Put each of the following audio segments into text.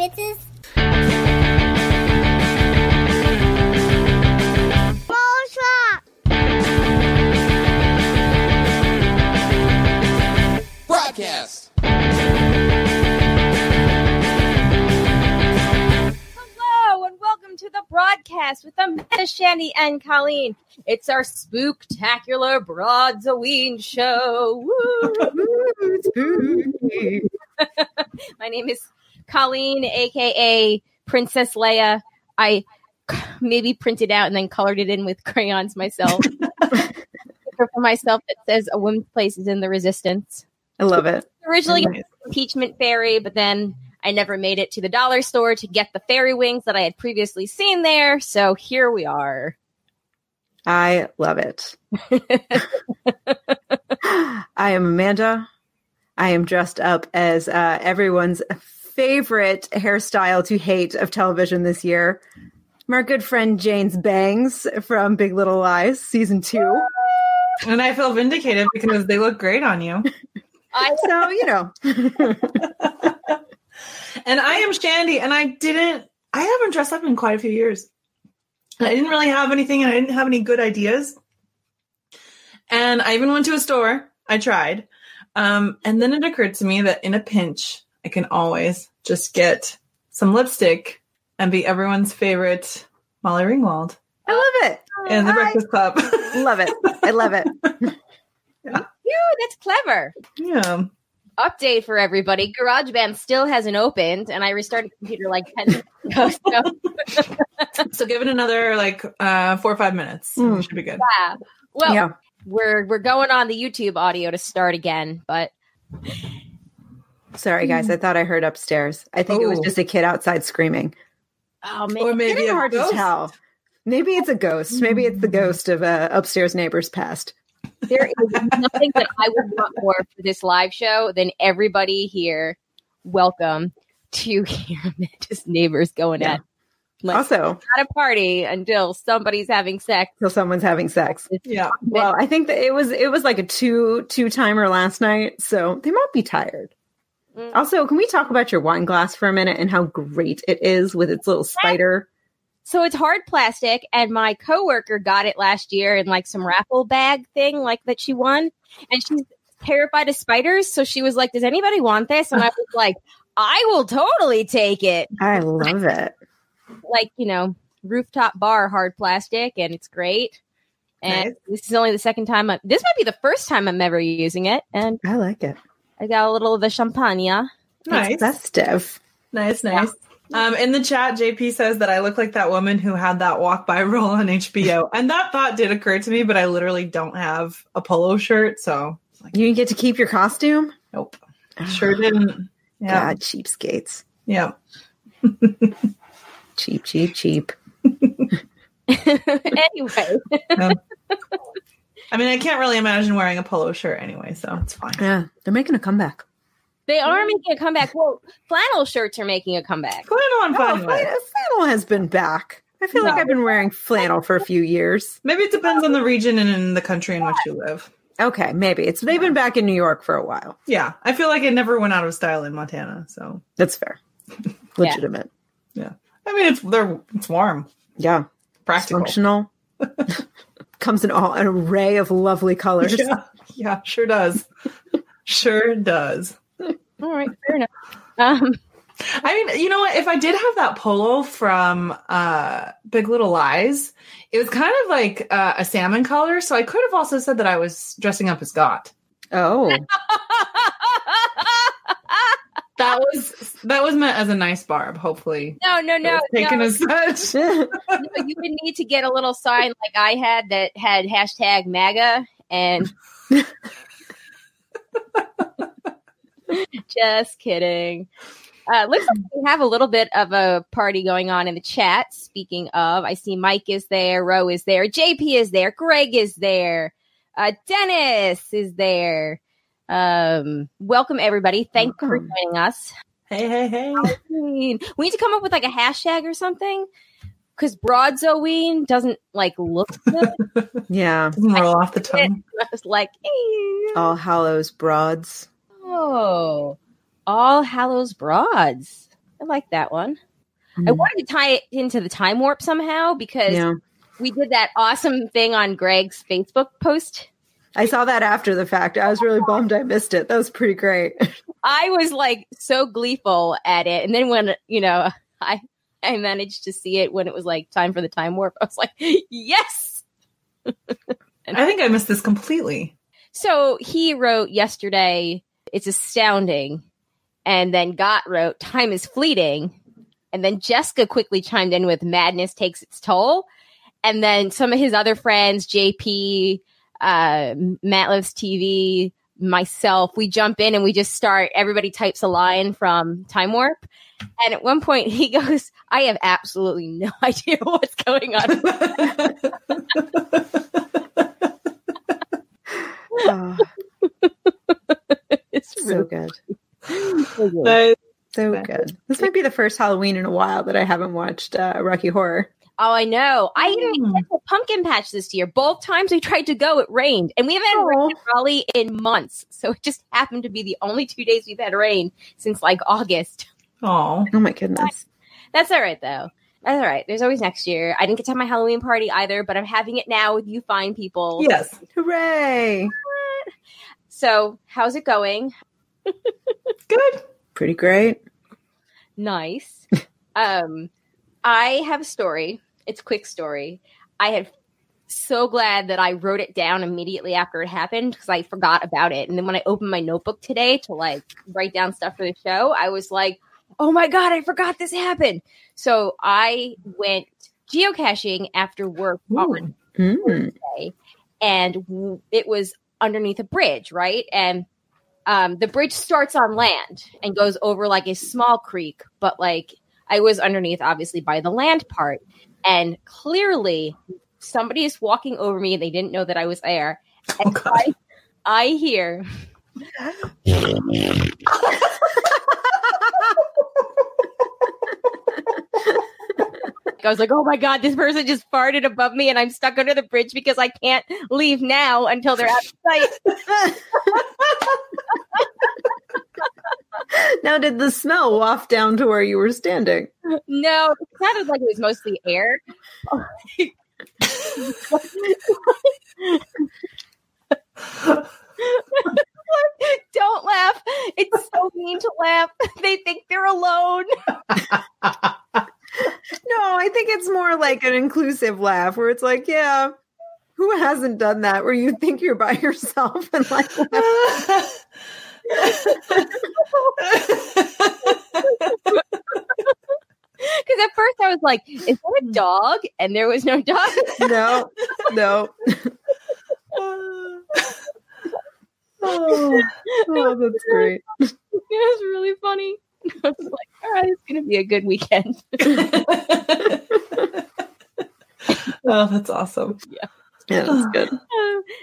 bitches. Broadcast. Hello and welcome to the broadcast with Amanda, Shandy, and Colleen. It's our spooktacular Broadsgiving show. Woo! My name is Colleen, aka Princess Leia. I maybe printed out and then colored it in with crayons myself. For myself that says a woman's place is in the Resistance. I love it. Originally an impeachment fairy, but then I never made it to the dollar store to get the fairy wings that I had previously seen there. So here we are. I love it. I am Amanda. I am dressed up as everyone's favorite hairstyle to hate of television this year. My good friend Jane's bangs from Big Little Lies, season 2. And I feel vindicated because they look great on you. So, you know. And I am Shandy, and I haven't dressed up in quite a few years. I didn't really have anything, and I didn't have any good ideas. And I even went to a store. I tried. And then it occurred to me that in a pinch, I can always just get some lipstick and be everyone's favorite Molly Ringwald. I love it. And the Breakfast Club. Love it. I love it. Yeah. That's clever. Yeah. Update for everybody. GarageBand still hasn't opened, and I restarted the computer like 10 minutes ago. So give it another 4 or 5 minutes. It should be good. Yeah. Well, we're going on the YouTube audio to start again, but sorry guys, I thought I heard upstairs. I think it was just a kid outside screaming. oh man, Or maybe It's a hard ghost. to tell. Maybe it's a ghost. Maybe it's the ghost of upstairs neighbor's past. there is nothing that I would want more for this live show than everybody here. Welcome to hear Amanda's neighbors going at. Also, Not a party until somebody's having sex. till someone's having sex. Yeah. Well, I think that it was like a two-timer last night, so they might be tired. Also, can we talk about your wine glass for a minute and how great it is with its little spider? So it's hard plastic, and my coworker got it last year in like some raffle bag thing that she won, and she's terrified of spiders. So she was like, "Does anybody want this?" And I was like, "I will totally take it." I love it. Rooftop bar hard plastic, and it's great. And Nice. This is only the second time. This might be the first time I'm ever using it, and I like it. I got a little of the champagne. Nice. It's festive. Nice. In the chat, JP says that I look like that woman who had that walk by role on HBO. And that thought did occur to me, but I literally don't have a polo shirt. So, You didn't get to keep your costume? nope. Sure didn't. Yeah. God, cheapskates. Yeah. Cheap. Anyway, I mean, I can't really imagine wearing a polo shirt anyway, so it's fine. Yeah, they're making a comeback. they are making a comeback. Well, flannel shirts are making a comeback. Flannel I'm fine with. Flannel has been back. I feel like I've been wearing flannel for a few years. Maybe it depends on the region and in the country in which you live. Okay, maybe. They've been back in New York for a while. Yeah. I feel like it never went out of style in Montana, so. That's fair. Legitimate. Yeah. I mean, it's warm. Yeah. Practical. Functional. Comes in an array of lovely colors. Yeah, sure does. Sure does. All right, fair enough. I mean, you know what? If I did have that polo from Big Little Lies, it was kind of like a salmon color. So I could have also said that I was dressing up as Scott. Oh. That was meant as a nice barb. Hopefully, No. taken as such. No, you would need to get a little sign like I had that had hashtag MAGA and. Just kidding. Looks like we have a little bit of a party going on in the chat. Speaking of, I see Mike is there, Ro is there, JP is there, Greg is there, Dennis is there. Welcome everybody. Thank you for joining us. Hey. We need to come up with like a hashtag or something because Broadsgiving doesn't look good. Yeah. Doesn't roll off the tongue. I was like, hey. All Hallows Broads. Oh, All Hallows Broads. I like that one. I wanted to tie it into the time warp somehow because we did that awesome thing on Greg's Facebook post. I saw that after the fact. I was really bummed I missed it. That was pretty great. I was like so gleeful at it. And then when, I managed to see it when it was like time for the time warp, I was like, yes. I think I missed this completely. So he wrote yesterday, it's astounding. And then Gott wrote, time is fleeting. And then Jessica quickly chimed in with madness takes its toll. And then some of his other friends, JP, Matt Loves TV, myself, we jump in and we just start, everybody types a line from Time Warp. And at one point he goes, I have absolutely no idea what's going on. It's so really good. good. So good. This might be the first Halloween in a while that I haven't watched Rocky Horror. Oh, I know. I even went to a pumpkin patch this year. Both times we tried to go, it rained. And we haven't had rain in Raleigh in months. So it just happened to be the only 2 days we've had rain since like August. Oh my goodness. That's all right, though. That's all right. There's always next year. I didn't get to have my Halloween party either, but I'm having it now with you fine people. Yes. Hooray. So how's it going? Good. Pretty great. Nice. I have a story. It's a quick story. I had so glad that I wrote it down immediately after it happened because I forgot about it. And then when I opened my notebook today to like write down stuff for the show, I was like, oh my God, I forgot this happened. So I went geocaching after work on Thursday, and it was underneath a bridge, right? And the bridge starts on land and goes over like a small creek, but like I was underneath, obviously, by the land part. And clearly somebody is walking over me and they didn't know that I was there. And I hear. I was like, oh my God, this person just farted above me and I'm stuck under the bridge because I can't leave now until they're out of sight. Now, did the smell waft down to where you were standing? No, it sounded like it was mostly air. Don't laugh. It's so mean to laugh. They think they're alone. No, I think it's more like an inclusive laugh where it's like, yeah, who hasn't done that where you think you're by yourself and like because at first I was like, is that a dog? And there was no dog. No. Oh, that's great. It was really funny. I was like, all right, it's going to be a good weekend. Oh, that's awesome. Yeah, that's good.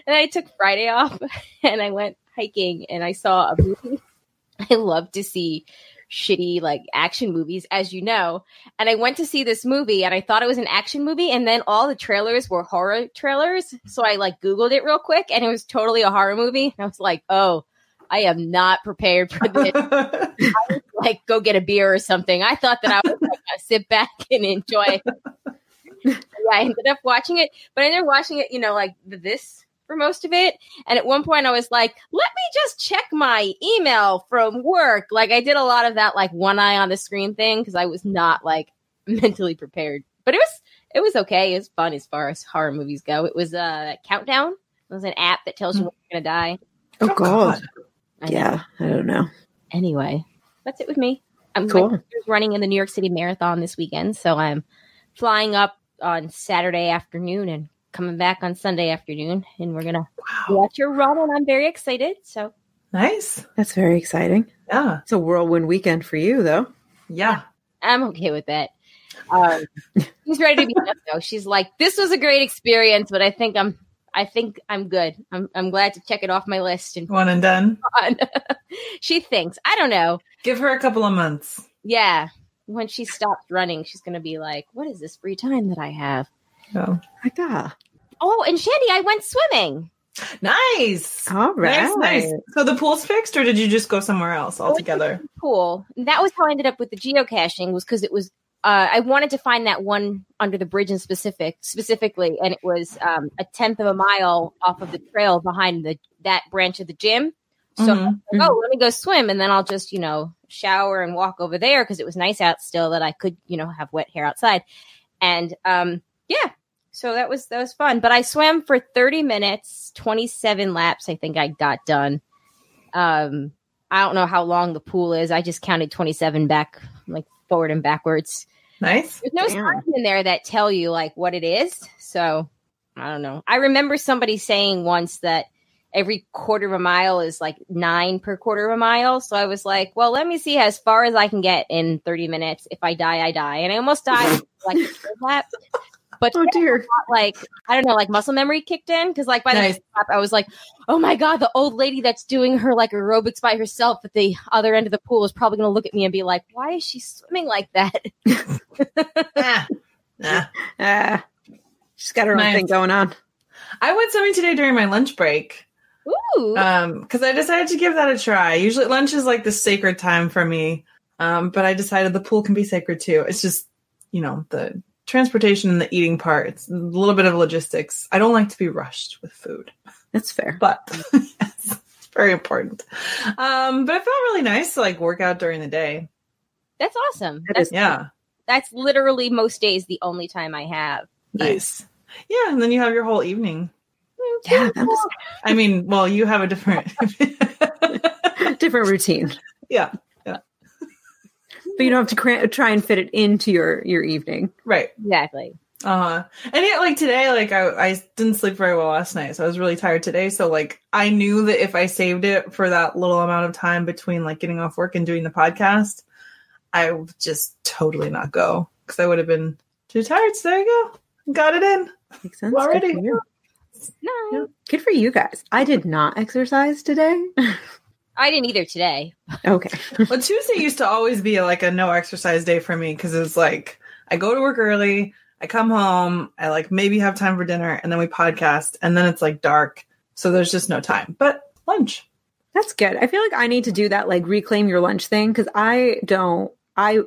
And I took Friday off and I went hiking and I saw a movie. I love to see shitty like action movies, as you know. And I went to see this movie and I thought it was an action movie. And then all the trailers were horror trailers. So I like Googled it real quick and it was totally a horror movie. And I was like, oh, I am not prepared for this. I was like, go get a beer or something. I thought that I was like, gonna sit back and enjoy it. Yeah, I ended up watching it, but I ended up watching it, like this for most of it. And at one point I was like, let me just check my email from work. Like I did a lot of that, like one eye on the screen thing. Cause I was not like mentally prepared, but it was okay. It was fun as far as horror movies go. It was a Countdown. It was an app that tells you when you're going to die. Oh God. Yeah. I don't know. Anyway, that's it with me. I'm cool. Running in the New York City Marathon this weekend. So I'm flying up on Saturday afternoon and coming back on Sunday afternoon, and we're gonna watch your run, and I'm very excited. So nice. That's very exciting. Yeah, it's a whirlwind weekend for you, though. Yeah, I'm okay with that. She's ready to be done, though. She's like, "This was a great experience, but I think I'm good. I'm glad to check it off my list." And one and done. She thinks. I don't know. Give her a couple of months. Yeah. When she stops running, she's going to be like, what is this free time that I have? Oh, like that. Oh, and Shandy, I went swimming. Nice. All right. Nice. So the pool's fixed, or did you just go somewhere else altogether? Pool. And that was how I ended up with the geocaching, was because it was I wanted to find that one under the bridge in specifically, and it was a 1/10 of a mile off of the trail behind that branch of the gym. So let me go swim, and then I'll just, shower and walk over there because it was nice out still that I could, have wet hair outside. And so that was fun. But I swam for 30 minutes, 27 laps. I think I got done. I don't know how long the pool is. I just counted 27 back, like forward and backwards. Nice. There's no signs in there that tell you like what it is. So I don't know. I remember somebody saying once that every quarter of a mile is like 9 per quarter of a mile. So I was like, well, let me see as far as I can get in 30 minutes. If I die, I die. And I almost died like a third lap. But oh dear, like I don't know, like muscle memory kicked in because like by the next lap, I was like, oh my god, the old lady that's doing her like aerobics by herself at the other end of the pool is probably going to look at me and be like, why is she swimming like that? She's got her own thing going on. I went swimming today during my lunch break. Ooh. Because I decided to give that a try. Usually lunch is like the sacred time for me. But I decided the pool can be sacred too. It's just, the transportation and the eating part. It's a little bit of logistics. I don't like to be rushed with food. That's fair. But yes, it's very important. But it felt really nice to like work out during the day. That's awesome. That's literally most days the only time I have. Nice. Yeah, and then you have your whole evening. Yeah, I mean, well, you have a different routine. Yeah. But you don't have to try and fit it into your evening. Right. Exactly. And yet, like today, like I didn't sleep very well last night, so I was really tired today. So like I knew that if I saved it for that little amount of time between like getting off work and doing the podcast, I would just totally not go because I would have been too tired. So there you go. Got it in. Makes sense. Already. No. Good for you guys. I did not exercise today. I didn't either today. Okay. Well, Tuesday used to always be like a no exercise day for me because it's like I go to work early, I come home, I like maybe have time for dinner, and then we podcast, and then it's like dark, so there's just no time. But lunch. That's good. I feel like I need to do that, like reclaim your lunch thing, because I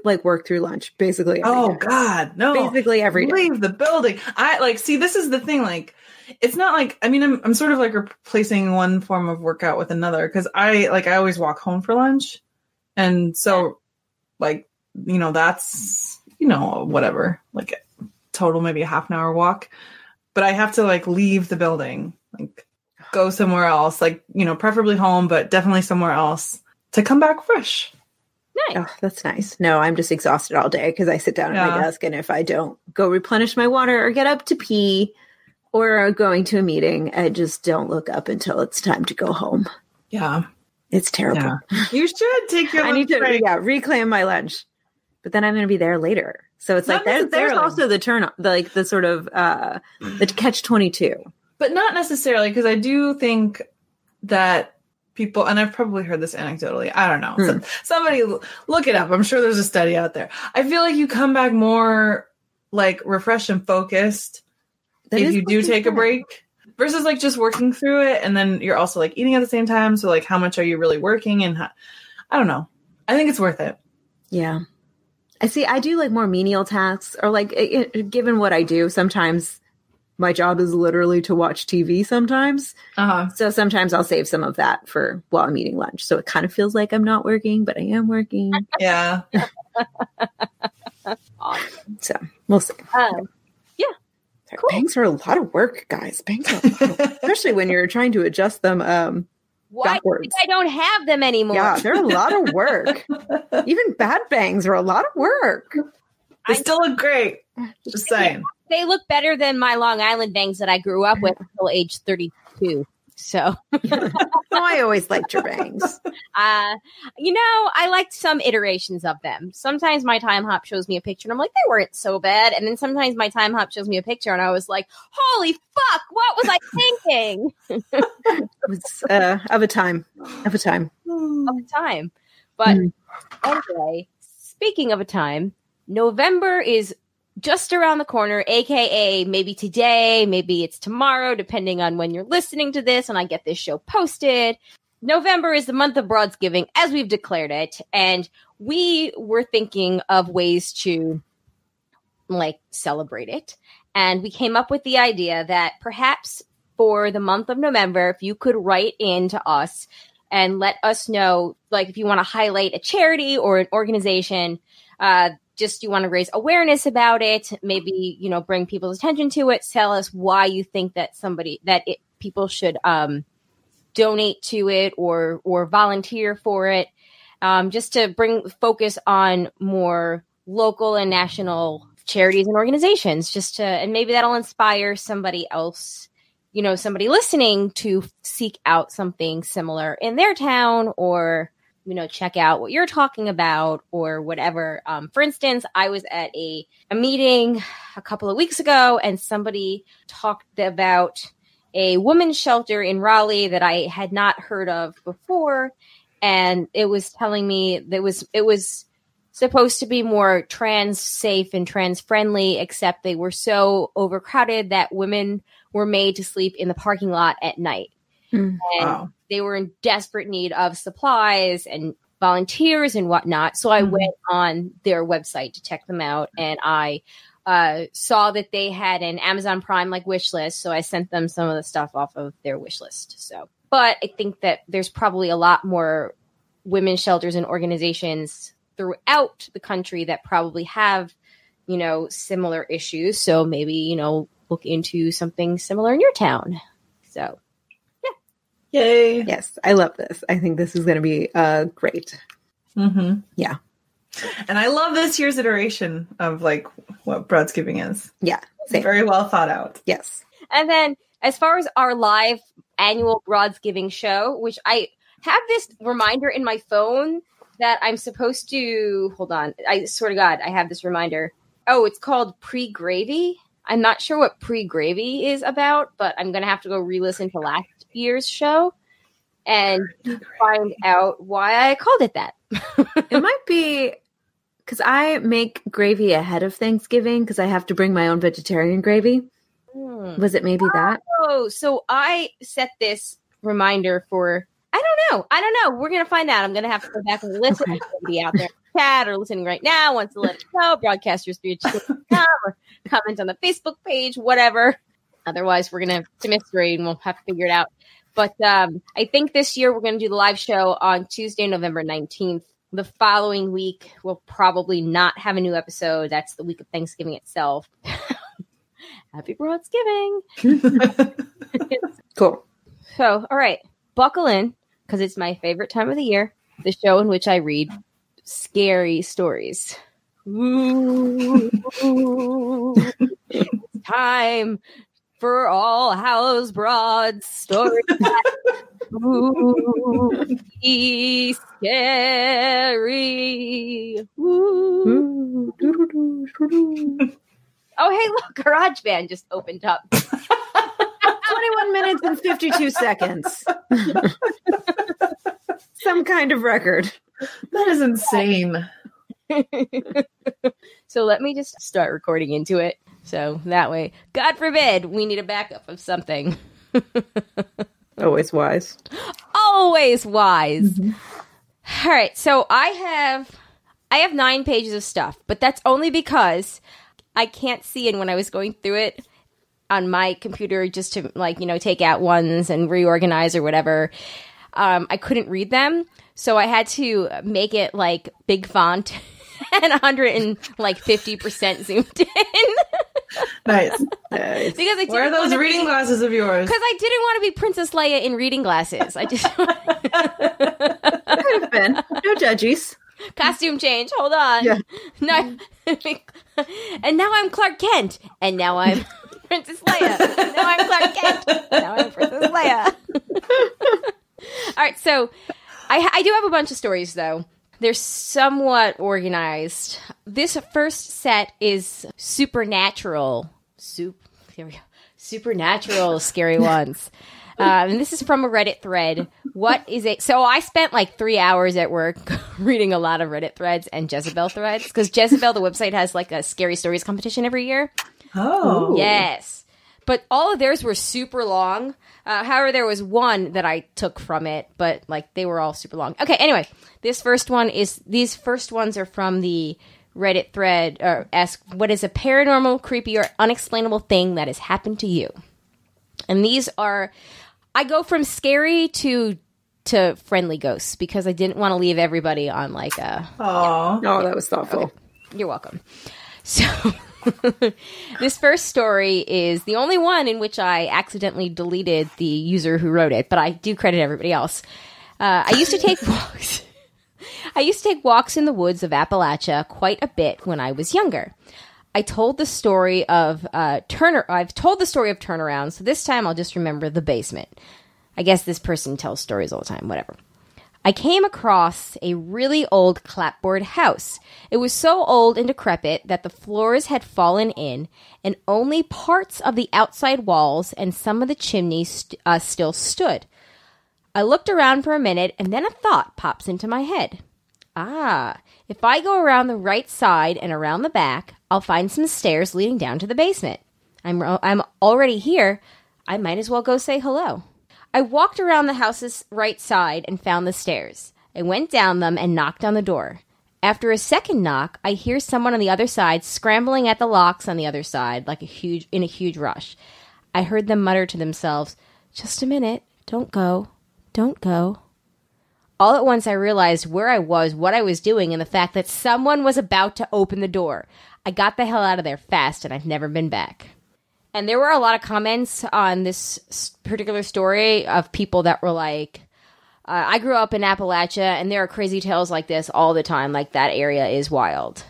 like work through lunch basically every day. God, no. Basically every day. Leave the building. I like, see, this is the thing, like, it's not like, I mean, I'm sort of like replacing one form of workout with another because I always walk home for lunch. And so like, that's, whatever, like total, maybe a half an hour walk, but I have to like leave the building, like go somewhere else, like, preferably home, but definitely somewhere else to come back fresh. Nice. Oh, that's nice. No, I'm just exhausted all day because I sit down at my desk, and if I don't go replenish my water or get up to pee or going to a meeting, I just don't look up until it's time to go home. Yeah. It's terrible. Yeah. You should take your lunch I need to break. reclaim my lunch. But then I'm going to be there later. So it's like there's also the turn on, like the sort of the catch-22. But not necessarily, because I do think that people, and I've probably heard this anecdotally, I don't know. So somebody look it up. I'm sure there's a study out there. I feel like you come back more like refreshed and focused if you do take a break versus like just working through it. And then you're also like eating at the same time. So like how much are you really working? And I don't know. I think it's worth it. Yeah. I do like more menial tasks, or like given what I do, sometimes my job is literally to watch TV sometimes. So sometimes I'll save some of that for while I'm eating lunch. So it kind of feels like I'm not working, but I am working. Yeah. Awesome. So we'll see. Yeah. Cool. Bangs are a lot of work, guys. Bangs are a lot of work, especially when you're trying to adjust them Why backwards. I don't have them anymore? Yeah, they're a lot of work. Even bad bangs are a lot of work. They still look great. Just saying. They look better than my Long Island bangs that I grew up with until age 32. So I always liked your bangs. I liked some iterations of them. Sometimes my time hop shows me a picture and I'm like, they weren't so bad. And then sometimes my time hop shows me a picture and I was like, holy fuck, what was I thinking? It was of a time. But anyway, speaking of a time, November is just around the corner, aka maybe today, maybe it's tomorrow, depending on when you're listening to this and I get this show posted. November is the month of Broadsgiving, as we've declared it, and we were thinking of ways to celebrate it. And we came up with the idea that perhaps for the month of November, if you could write in to us and let us know, if you want to highlight a charity or an organization, just you want to raise awareness about it, maybe, bring people's attention to it, tell us why you think that people should donate to it or volunteer for it, just to bring focus on more local and national charities and organizations, and maybe that'll inspire somebody else, somebody listening to seek out something similar in their town or, check out what you're talking about or whatever. For instance, I was at a meeting a couple of weeks ago and somebody talked about a women's shelter in Raleigh that I had not heard of before. And it was telling me that it was supposed to be more trans safe and trans friendly, except they were so overcrowded that women were made to sleep in the parking lot at night. And they were in desperate need of supplies and volunteers and whatnot. So I went on their website to check them out, and I saw that they had an Amazon Prime wish list. So I sent them some of the stuff off of their wish list. But I think that there's probably a lot more women's shelters and organizations throughout the country that probably have, similar issues. So maybe, look into something similar in your town. So, yeah. Yay. Yes, I love this. I think this is going to be great. Mm-hmm. Yeah. And I love this year's iteration of what Broadsgiving is. Yeah. It's very well thought out. Yes. And then as far as our live annual Broadsgiving show, which I have this reminder in my phone that I'm supposed to, hold on, I swear to God, I have this reminder. Oh, it's called Pre-Gravy. I'm not sure what Pre-Gravy is about, but I'm going to have to go re-listen to last year's show and find out why I called it that. It might be because I make gravy ahead of Thanksgiving because I have to bring my own vegetarian gravy. Was it maybe that? Oh, so I set this reminder for, I don't know. We're going to find out. I'm going to have to go back and listen to somebody out there in the chat or listening right now wants to let us know, broadcasters3.com or comment on the Facebook page, whatever. Otherwise, we're going to it's a mystery and we'll have to figure it out. But I think this year we're going to do the live show on Tuesday, November 19th. The following week, we'll probably not have a new episode. That's the week of Thanksgiving itself. Happy Broadsgiving. Cool. So, all right. Buckle in, because it's my favorite time of the year. The show in which I read scary stories. Ooh, it's time for All Hallows Broad stories. Ooh, be scary. Ooh. Oh, hey, look, GarageBand just opened up. 21 minutes and 52 seconds. Some kind of record. That is insane. So let me just start recording into it. So that way, God forbid, we need a backup of something. Always wise. Always wise. Mm-hmm. All right. So I have 9 pages of stuff, but that's only because I can't see. And when I was going through it on my computer, just to take out ones and reorganize or whatever, I couldn't read them. So I had to make it big font and 150% zoomed in. Nice. Because I where are those reading glasses of yours? Because I didn't want to be Princess Leia in reading glasses. I just could have been. No judges. Costume change. Hold on. Yeah. No, and now I'm Clark Kent. And now I'm Princess Leia. Now I'm Clark Kent. Now I'm Princess Leia. All right. So I do have a bunch of stories, though. They're somewhat organized. This first set is supernatural. Here we go. Supernatural scary ones. And this is from a Reddit thread. What is it? So I spent like 3 hours at work reading a lot of Reddit threads and Jezebel threads because Jezebel, the website, has like a scary stories competition every year. Oh. Yes. But all of theirs were super long. However, there was one that I took from it, but like they were all super long. Okay, anyway, these first ones are from the Reddit thread, or ask, what is a paranormal, creepy, or unexplainable thing that has happened to you? And these are, I go from scary to friendly ghosts because I didn't want to leave everybody on like a... Oh, that was thoughtful. Okay. You're welcome. So... This first story is the only one in which I accidentally deleted the user who wrote it, but I do credit everybody else. I used to take walks. I used to take walks in the woods of Appalachia quite a bit when I was younger. I've told the story of turnaround, so this time I'll just remember the basement. I guess this person tells stories all the time, whatever. I came across a really old clapboard house. It was so old and decrepit that the floors had fallen in, and only parts of the outside walls and some of the chimneys still stood. I looked around for a minute, and then a thought pops into my head. If I go around the right side and around the back, I'll find some stairs leading down to the basement. I'm already here. I might as well go say hello. I walked around the house's right side and found the stairs. I went down them and knocked on the door. After a second knock, I hear someone on the other side scrambling at the locks on the other side in a huge rush. I heard them mutter to themselves, "Just a minute, don't go, don't go." All at once I realized where I was, what I was doing, and the fact that someone was about to open the door. I got the hell out of there fast, and I've never been back. And there were a lot of comments on this particular story of people that were like, I grew up in Appalachia, and there are crazy tales like this all the time. Like, that area is wild.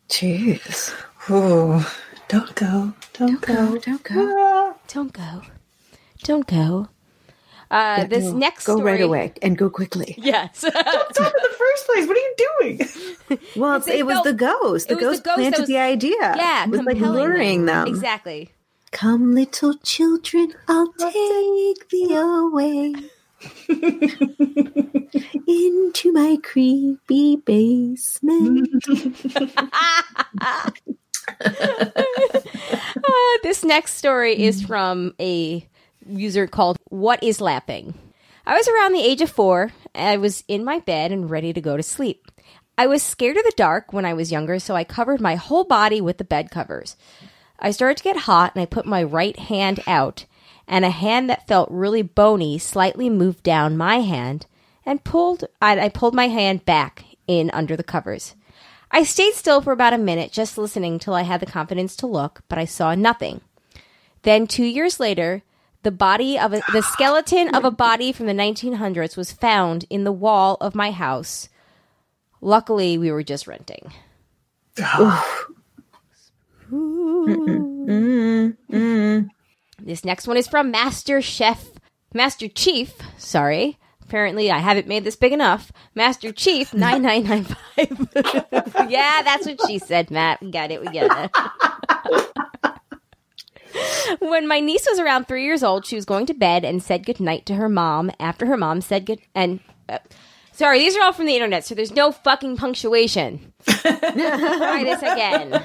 Jeez. Oh, don't go. Don't go. Don't go. Don't go. Don't go. This next go story... right away and go quickly. Yes. Don't stop in the first place. What are you doing? Well, it was the ghost. The ghost planted the idea. Yeah, it was like luring them. Exactly. Come, little children, I'll take thee away into my creepy basement. This next story is from a user called What is Lapping. I was around the age of 4. I was in my bed and ready to go to sleep. I was scared of the dark when I was younger, so I covered my whole body with the bed covers. I started to get hot, and I put my right hand out, and a hand that felt really bony slightly moved down my hand, and I pulled my hand back in under the covers. I stayed still for about a minute, just listening till I had the confidence to look, but I saw nothing. Then 2 years later, the skeleton of a body from the 1900s was found in the wall of my house. Luckily, we were just renting. This next one is from Master Chief. Sorry. Apparently, I haven't made this big enough. Master Chief 9995. Yeah, that's what she said, Matt. We got it. When my niece was around 3 years old, she was going to bed and said goodnight to her mom. After her mom said sorry, these are all from the internet, so there's no fucking punctuation. Try this again.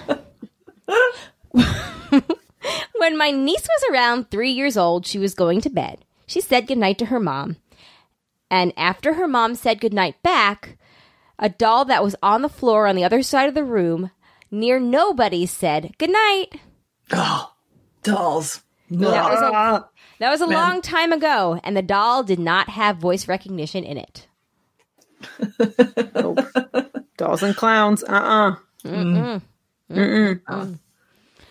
When my niece was around 3 years old, she was going to bed. She said goodnight to her mom. And after her mom said goodnight back, a doll that was on the floor on the other side of the room near nobody said goodnight. Oh, dolls. That was a long time ago, and the doll did not have voice recognition in it. Nope. Dolls and clowns.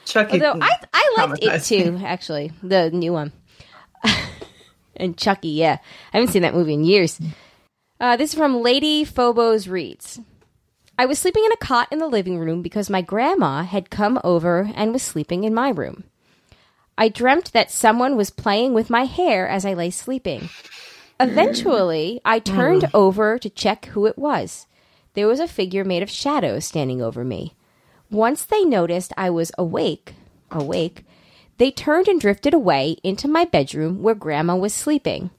Chucky. Although I liked it too, actually, the new one. And Chucky, yeah. I haven't seen that movie in years. This is from Lady Phobos Reads. I was sleeping in a cot in the living room because my grandma had come over and was sleeping in my room. I dreamt that someone was playing with my hair as I lay sleeping. Eventually, I turned over to check who it was. There was a figure made of shadows standing over me. Once they noticed I was awake, they turned and drifted away into my bedroom where Grandma was sleeping.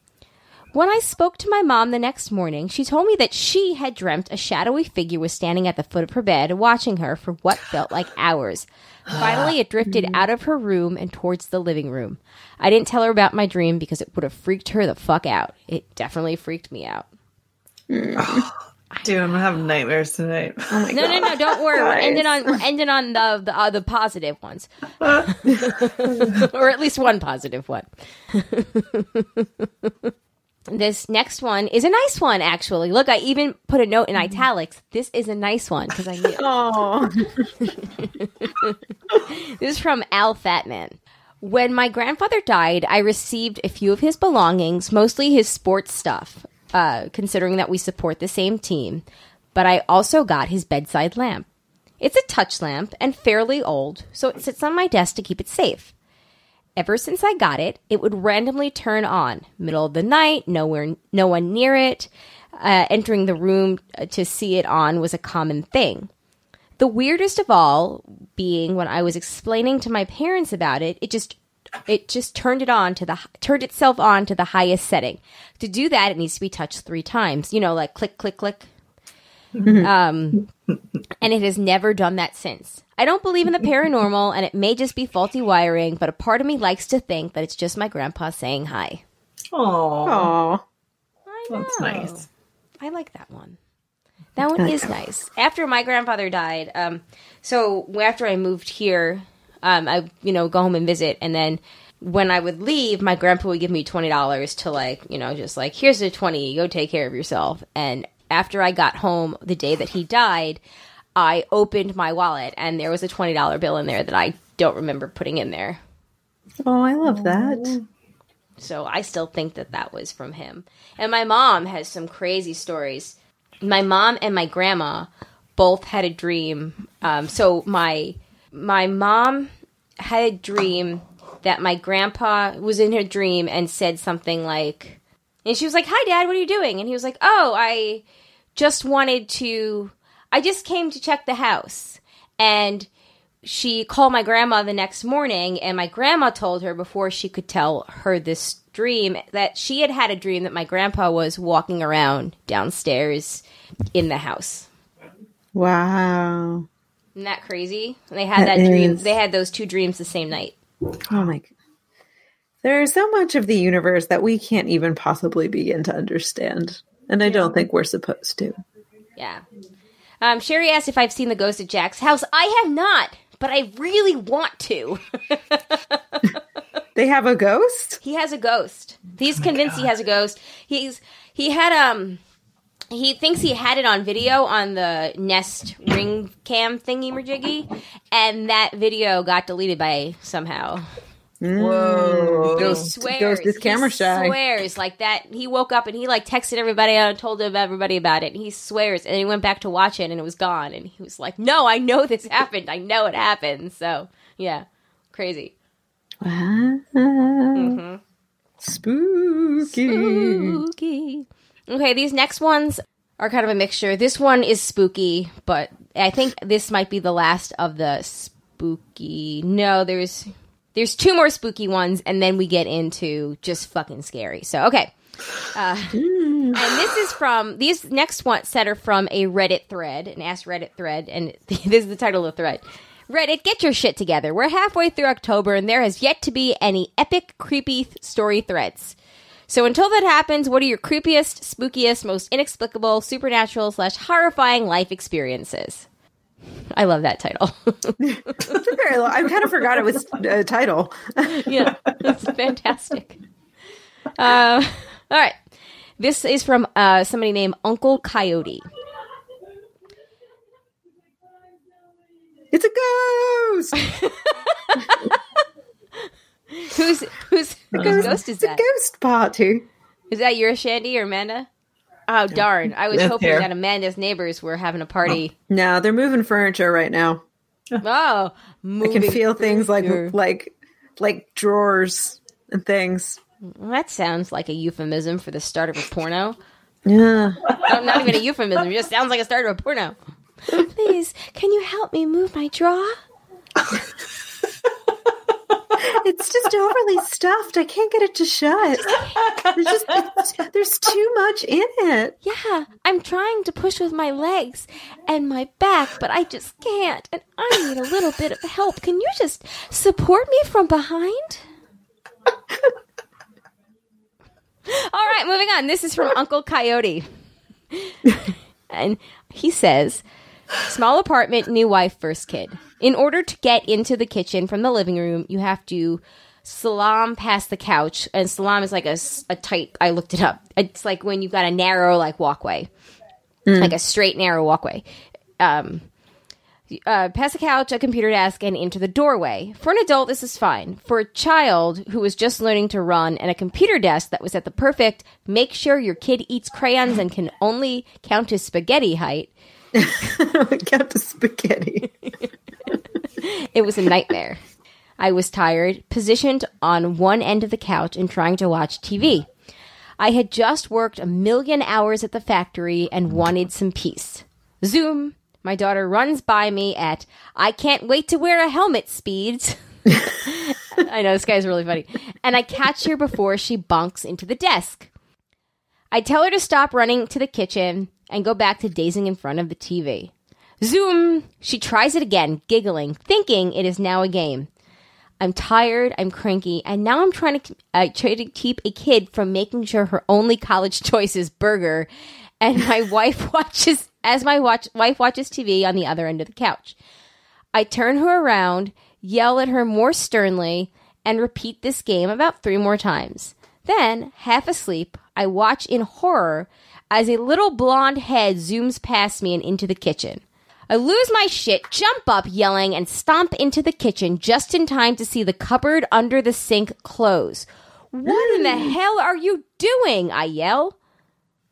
When I spoke to my mom the next morning, she told me that she had dreamt a shadowy figure was standing at the foot of her bed watching her for what felt like hours. Finally, it drifted out of her room and towards the living room. I didn't tell her about my dream because it would have freaked her the fuck out. It definitely freaked me out. Dude, I'm gonna have nightmares tonight. Oh no, don't worry. We're ending on the positive ones. Or at least one positive one. This next one is a nice one, actually. Look, I even put a note in italics. This is a nice one because I knew. Oh. This is from Al Fatman. When my grandfather died, I received a few of his belongings, mostly his sports stuff, considering that we support the same team. But I also got his bedside lamp. It's a touch lamp and fairly old, so it sits on my desk to keep it safe. Ever since I got it, it would randomly turn on. Middle of the night, no one near it. Entering the room to see it on was a common thing. The weirdest of all being when I was explaining to my parents about it, it just turned itself on to the highest setting. To do that, it needs to be touched 3 times. You know, like click, click, click. And it has never done that since. I don't believe in the paranormal, and it may just be faulty wiring, but a part of me likes to think that it's just my grandpa saying hi. Aww. I know. That's nice. I like that one. That one is nice. After my grandfather died, so after I moved here, I go home and visit, and then when I would leave, my grandpa would give me $20 to just here's the 20, go take care of yourself. And after I got home the day that he died, I opened my wallet, and there was a $20 bill in there that I don't remember putting in there. Oh, I love that. So I still think that was from him. And my mom has some crazy stories. My mom and my grandma both had a dream. So my mom had a dream that my grandpa was in her dream and said something like, and she was like, "Hi, Dad, what are you doing?" And he was like, "Oh, I just came to check the house." And she called my grandma the next morning, and my grandma told her before she could tell her this dream that she had a dream that my grandpa was walking around downstairs in the house. Wow. Isn't that crazy? And they had that dream. They had those 2 dreams the same night. Oh my God. There's so much of the universe that we can't even possibly begin to understand. And I don't think we're supposed to. Yeah. Sherry asked if I've seen the ghost at Jack's house. I have not, but I really want to. They have a ghost? He has a ghost. He's convinced he has a ghost. He thinks he had it on video on the Nest Ring Cam thingy-majiggy, and that video got deleted by somehow. Whoa. But he swears. Ghost is camera shy. He swears like that. He woke up and he texted everybody out and told everybody about it. And he swears. And he went back to watch it and it was gone. And he was like, "No, I know this happened. I know it happened." So, yeah. Crazy. Wow. Mm-hmm. Spooky. Okay, these next ones are kind of a mixture. This one is spooky, but I think this might be the last of the spooky. No, there's 2 more spooky ones, and then we get into just fucking scary. So, okay. And these next set are from a Reddit thread, an Ask Reddit thread, and this is the title of the thread. Reddit, get your shit together. We're halfway through October, and there has yet to be any epic, creepy story threads. So until that happens, what are your creepiest, spookiest, most inexplicable, supernatural / horrifying life experiences? I love that title. I kind of forgot it was a title. Yeah, it's fantastic. All right. This is from somebody named Uncle Coyote. It's a ghost! Whose ghost is that? It's a ghost party. Is that yours, Shandy or Amanda? Oh, darn. I was hoping that Amanda's neighbors were having a party. No, they're moving furniture right now. Oh, I can feel things like drawers and things. Well, that sounds like a euphemism for the start of a porno. Yeah. Not even a euphemism. It just sounds like a start of a porno. Please, can you help me move my drawer? It's just overly stuffed. I can't get it to shut. There's too much in it. Yeah, I'm trying to push with my legs and my back, but I just can't. And I need a little bit of help. Can you just support me from behind? All right, moving on. This is from Uncle Coyote. And he says, small apartment, new wife, first kid. In order to get into the kitchen from the living room, you have to slalom past the couch. And slalom is like a tight, I looked it up. It's like when you've got a narrow, like, walkway. Like a straight, narrow walkway. Past the couch, a computer desk, and into the doorway. For an adult, this is fine. For a child who was just learning to run and a computer desk that was at the perfect, make sure your kid eats crayons and can only count to spaghetti height. Count to spaghetti. It was a nightmare. I was tired, positioned on one end of the couch and trying to watch TV. I had just worked 1,000,000 hours at the factory and wanted some peace. Zoom. My daughter runs by me at, I can't wait to wear a helmet speeds. I know, this guy's really funny. And I catch her before she bonks into the desk. I tell her to stop running to the kitchen and go back to dazing in front of the TV. Zoom! She tries it again, giggling, thinking it is now a game. I'm tired, I'm cranky, and now I'm trying to keep a kid from making sure her only college choice is burger. And my wife watches TV on the other end of the couch. I turn her around, yell at her more sternly, and repeat this game about 3 more times. Then, half asleep, I watch in horror as a little blonde head zooms past me and into the kitchen. I lose my shit, jump up yelling, and stomp into the kitchen just in time to see the cupboard under the sink close. What in the hell are you doing? I yell.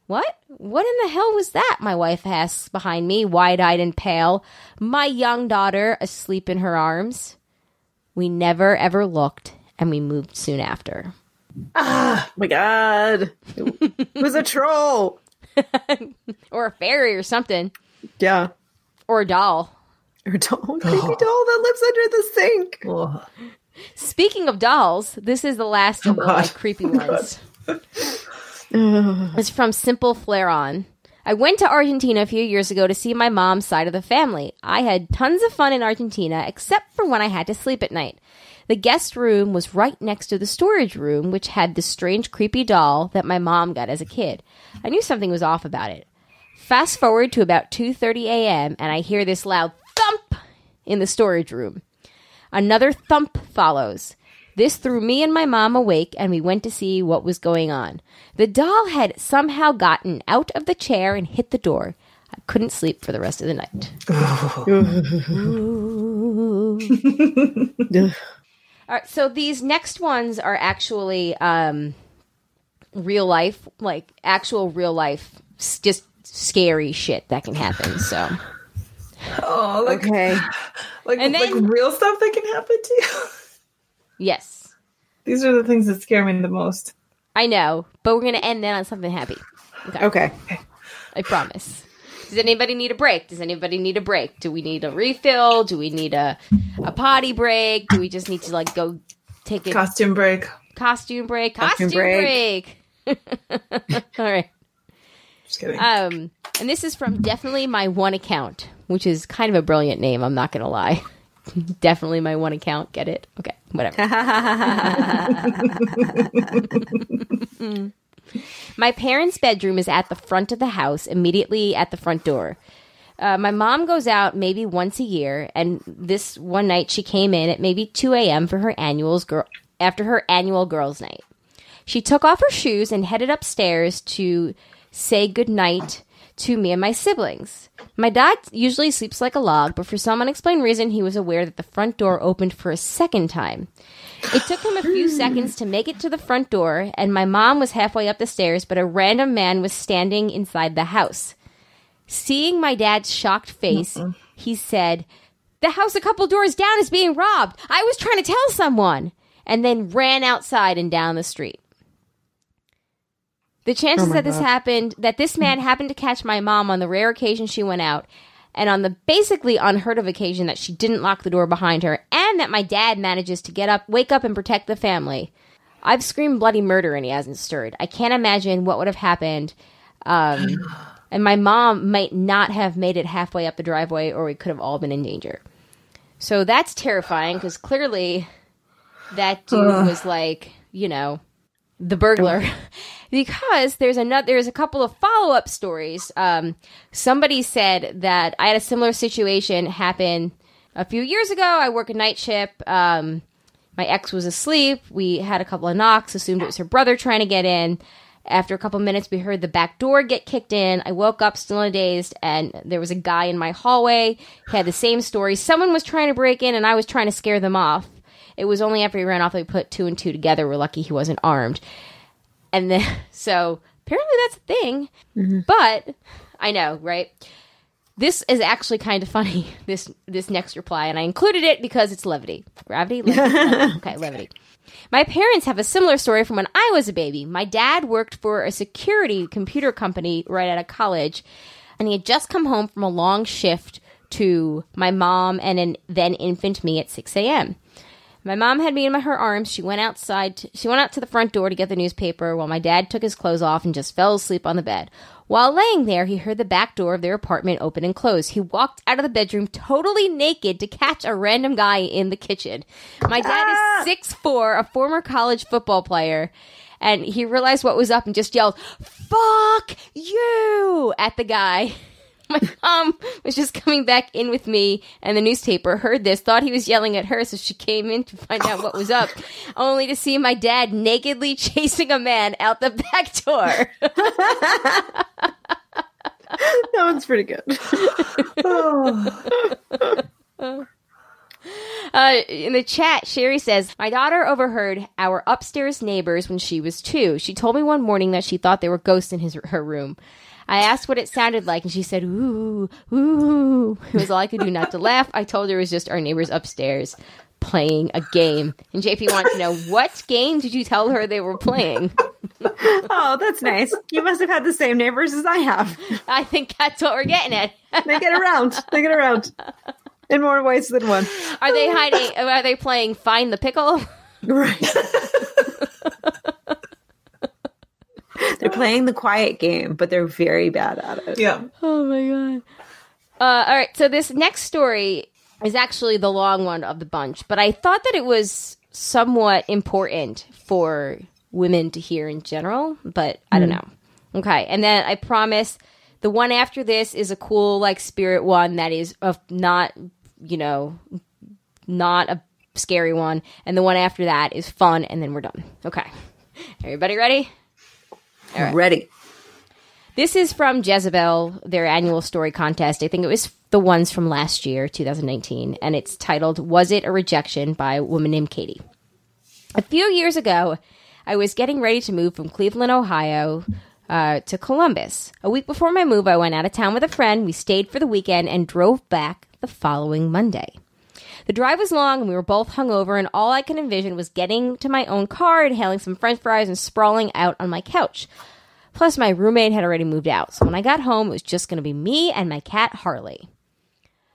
What? What in the hell was that? My wife asks behind me, wide-eyed and pale, my young daughter asleep in her arms. We never, ever looked, and we moved soon after. Ah, my God. It was a troll. Or a fairy or something. Yeah. Or a doll. Or a doll. Creepy doll that lives under the sink. Oh. Speaking of dolls, this is the last of the creepy ones. It's from Simple Flare On. I went to Argentina a few years ago to see my mom's side of the family. I had tons of fun in Argentina, except for when I had to sleep at night. The guest room was right next to the storage room, which had the strange, creepy doll that my mom got as a kid. I knew something was off about it. Fast forward to about 2:30 a.m., and I hear this loud thump in the storage room. Another thump follows. This threw me and my mom awake, and we went to see what was going on. The doll had somehow gotten out of the chair and hit the door. I couldn't sleep for the rest of the night. All right, so these next ones are actually real life, like actual real life, just scary shit that can happen. So, Okay. Like real stuff that can happen to you. Yes. These are the things that scare me the most. I know, but we're going to end then on something happy. Okay. I promise. Does anybody need a break? Do we need a refill? Do we need a potty break? Do we just need to go take a costume break? Costume break. All right. Just kidding. And this is from Definitely My One Account, which is kind of a brilliant name. I'm not going to lie. Definitely My One Account. Get it? Okay. Whatever. My parents' bedroom is at the front of the house, immediately at the front door. My mom goes out maybe once a year, and this one night she came in at maybe 2 a.m. for her after her annual girls' night. She took off her shoes and headed upstairs to say goodnight to me and my siblings. My dad usually sleeps like a log, but for some unexplained reason, he was aware that the front door opened for a second time. It took him a few seconds to make it to the front door, and my mom was halfway up the stairs, but a random man was standing inside the house. Seeing my dad's shocked face, he said, "The house a couple doors down is being robbed. I was trying to tell someone," and then ran outside and down the street. The chances that this man happened to catch my mom on the rare occasion she went out, and on the basically unheard of occasion that she didn't lock the door behind her, and that my dad manages to wake up and protect the family. I've screamed bloody murder and he hasn't stirred. I can't imagine what would have happened. And my mom might not have made it halfway up the driveway, or we could have all been in danger. So that's terrifying, because clearly that dude was like, the burglar. Because there's a couple of follow-up stories. Somebody said that I had a similar situation happen a few years ago. I work a night shift. My ex was asleep. We had a couple of knocks, assumed it was her brother trying to get in. After a couple of minutes, we heard the back door get kicked in. I woke up still in a daze, and there was a guy in my hallway. He had the same story. Someone was trying to break in, and I was trying to scare them off. It was only after he ran off that we put 2 and 2 together. We're lucky he wasn't armed. And then, so apparently that's a thing. Mm-hmm. But I know, right? This is actually kind of funny, this next reply, and I included it because it's levity. Gravity? Levity? Okay, levity. My parents have a similar story from when I was a baby. My dad worked for a security computer company right out of college, and he had just come home from a long shift to my mom and an then infant me at 6 a.m. My mom had me in her arms. She went out to the front door to get the newspaper while my dad took his clothes off and just fell asleep on the bed. While laying there, he heard the back door of their apartment open and close. He walked out of the bedroom totally naked to catch a random guy in the kitchen. My dad is 6'4", a former college football player, and he realized what was up and just yelled, "Fuck you!" at the guy. My mom was just coming back in with me, and the newspaper heard this, thought he was yelling at her, so she came in to find out what was up, only to see my dad nakedly chasing a man out the back door. That one's pretty good. In the chat, Sherry says, my daughter overheard our upstairs neighbors when she was 2. She told me one morning that she thought there were ghosts in her room. I asked what it sounded like, and she said, ooh, ooh. It was all I could do not to laugh. I told her it was just our neighbors upstairs playing a game. And JP wanted to know, what game did you tell her they were playing? Oh, that's nice. You must have had the same neighbors as I have. I think that's what we're getting at. They get around. In more ways than one. Are they hiding? Are they playing Find the Pickle? Right. They're playing the quiet game, but they're very bad at it. Yeah. Oh my god. All right. So this next story is actually the long one of the bunch, but I thought that it was somewhat important for women to hear in general, but I don't know. Okay. And then I promise the one after this is a cool, like, spirit one that is not a scary one. And the one after that is fun, and then we're done. Okay. Everybody ready? All right. Ready. This is from Jezebel, their annual story contest. I think it was the ones from last year, 2019, and it's titled, Was It a Rejection, by a woman named Katie. A few years ago, I was getting ready to move from Cleveland, Ohio, to Columbus. A week before my move, I went out of town with a friend. We stayed for the weekend and drove back the following Monday. The drive was long, and we were both hungover, and all I could envision was getting to my own car, inhaling some french fries, and sprawling out on my couch. Plus, my roommate had already moved out, so when I got home, it was just going to be me and my cat, Harley.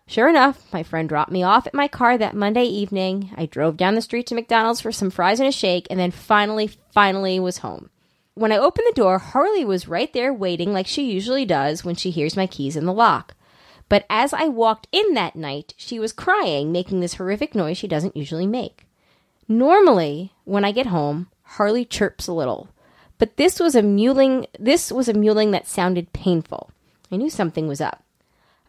Sure enough, my friend dropped me off at my car that Monday evening. I drove down the street to McDonald's for some fries and a shake, and then finally was home. When I opened the door, Harley was right there waiting like she usually does when she hears my keys in the lock. But as I walked in that night, she was crying, making this horrific noise she doesn't usually make. Normally, when I get home, Harley chirps a little. But this was a mewling that sounded painful. I knew something was up.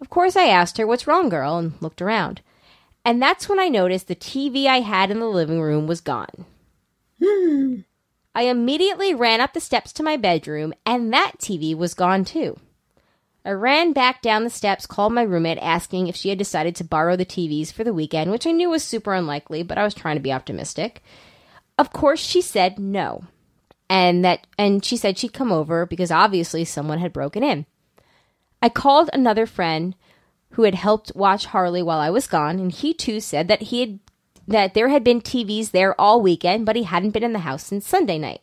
Of course, I asked her, "What's wrong, girl?" and looked around. And that's when I noticed the TV I had in the living room was gone. I immediately ran up the steps to my bedroom, and that TV was gone too. I ran back down the steps, called my roommate, asking if she had decided to borrow the TVs for the weekend, which I knew was super unlikely, but I was trying to be optimistic. Of course, she said no. And she said she'd come over because obviously someone had broken in. I called another friend who had helped watch Harley while I was gone, and he too said that there had been TVs there all weekend, but he hadn't been in the house since Sunday night.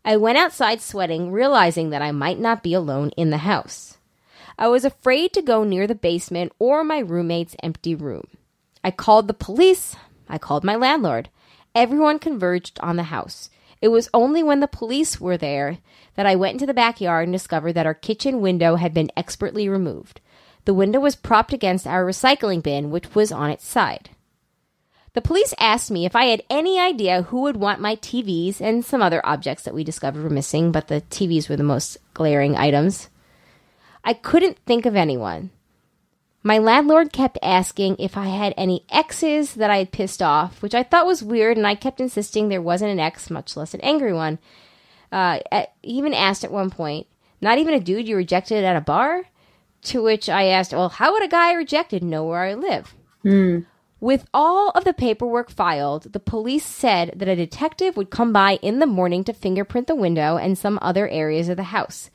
I went outside sweating, realizing that I might not be alone in the house. I was afraid to go near the basement or my roommate's empty room. I called the police. I called my landlord. Everyone converged on the house. It was only when the police were there that I went into the backyard and discovered that our kitchen window had been expertly removed. The window was propped against our recycling bin, which was on its side. The police asked me if I had any idea who would want my TVs and some other objects that we discovered were missing, but the TVs were the most glaring items. I couldn't think of anyone. My landlord kept asking if I had any exes that I had pissed off, which I thought was weird, and I kept insisting there wasn't an ex, much less an angry one. He even asked at one point, not even a dude you rejected at a bar? To which I asked, well, how would a guy I rejected know where I live? With all of the paperwork filed, the police said that a detective would come by in the morning to fingerprint the window and some other areas of the house.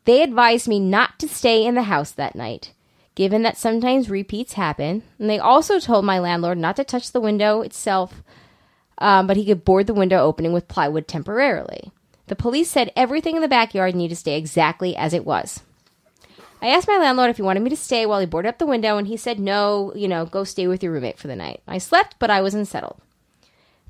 They advised me not to stay in the house that night, given that sometimes repeats happen, and they also told my landlord not to touch the window itself, but he could board the window opening with plywood temporarily. The police said everything in the backyard needed to stay exactly as it was. I asked my landlord if he wanted me to stay while he boarded up the window, and he said no, go stay with your roommate for the night. I slept, but I was unsettled.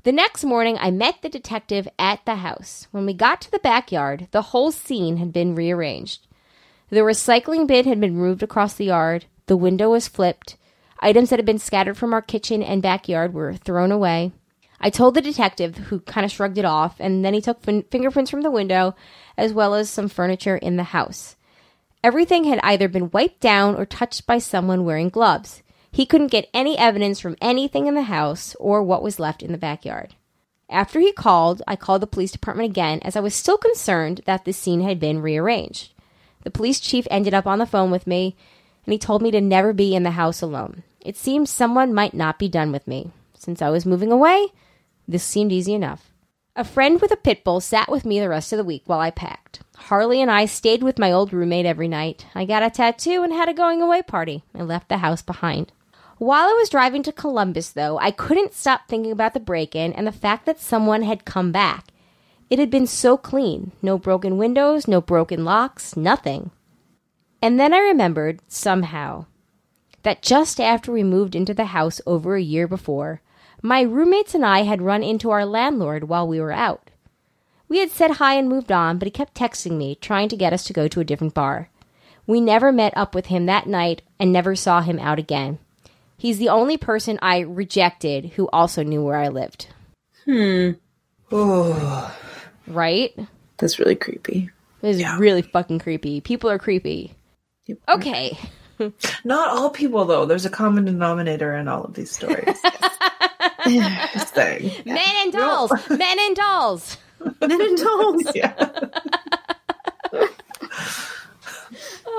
The next morning, I met the detective at the house. When we got to the backyard, the whole scene had been rearranged. The recycling bin had been moved across the yard. The window was flipped. Items that had been scattered from our kitchen and backyard were thrown away. I told the detective, who kind of shrugged it off, and then he took fingerprints from the window, as well as some furniture in the house. Everything had either been wiped down or touched by someone wearing gloves. He couldn't get any evidence from anything in the house or what was left in the backyard. After he called, I called the police department again, as I was still concerned that the scene had been rearranged. The police chief ended up on the phone with me, and he told me to never be in the house alone. It seemed someone might not be done with me. Since I was moving away, this seemed easy enough. A friend with a pit bull sat with me the rest of the week while I packed. Harley and I stayed with my old roommate every night. I got a tattoo and had a going-away party. I left the house behind. While I was driving to Columbus, though, I couldn't stop thinking about the break-in and the fact that someone had come back. It had been so clean. No broken windows, no broken locks, nothing. And then I remembered, somehow, that just after we moved into the house over a year before, my roommates and I had run into our landlord while we were out. We had said hi and moved on, but he kept texting me, trying to get us to go to a different bar. We never met up with him that night and never saw him out again. He's the only person I rejected who also knew where I lived. Oh. Right? That's really creepy. This is really fucking creepy. People are creepy. Yep. Okay. Not all people, though. There's a common denominator in all of these stories. Just saying. Men and dolls! Men and dolls! Men and dolls! Yeah.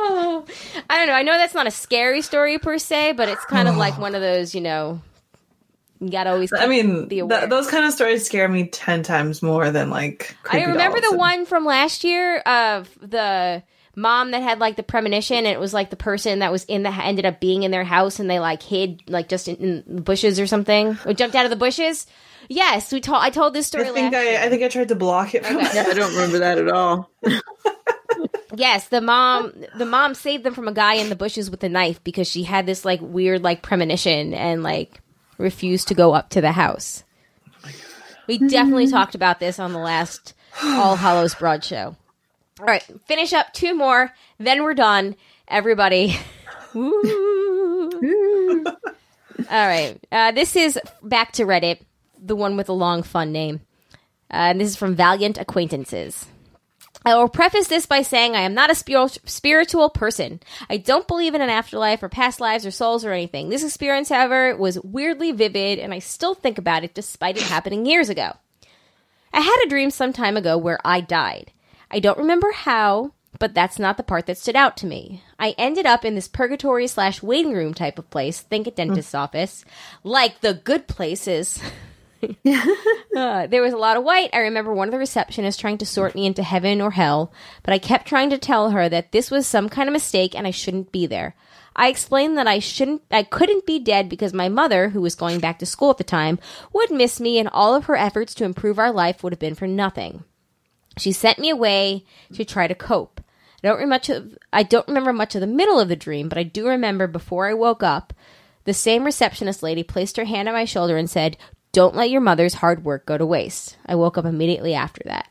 Oh, I don't know. I know that's not a scary story per se, but it's kind of like one of those, you gotta always be aware. Those kind of stories scare me 10 times more than, like, creepy I remember dolls the one from last year of the mom that had, like, the premonition, and it was, like, the person that was ended up being in their house, and they, like, hid, like, just in the bushes or something, or jumped out of the bushes. Yes, I told this story last year. I think I tried to block it from Yeah, I don't remember that at all. Yes, the mom saved them from a guy in the bushes with a knife because she had this, like, weird, like, premonition and, like, refused to go up to the house. Oh my God. We definitely talked about this on the last All Hallows Broad show. All right, finish up 2 more, then we're done. Everybody. All right, this is back to Reddit, the one with a long, fun name. This is from Valiant Acquaintances. I will preface this by saying I am not a spiritual person. I don't believe in an afterlife or past lives or souls or anything. This experience, however, was weirdly vivid, and I still think about it despite it happening years ago. I had a dream some time ago where I died. I don't remember how, but that's not the part that stood out to me. I ended up in this purgatory/waiting room type of place, think a dentist's office, like the good places. There was a lot of white. I remember one of the receptionists trying to sort me into heaven or hell, but I kept trying to tell her that this was some kind of mistake and I shouldn't be there. I explained that I couldn't be dead because my mother, who was going back to school at the time, would miss me and all of her efforts to improve our life would have been for nothing. She sent me away to try to cope. I don't remember much of the middle of the dream, but I do remember before I woke up, the same receptionist lady placed her hand on my shoulder and said, "Don't let your mother's hard work go to waste." I woke up immediately after that.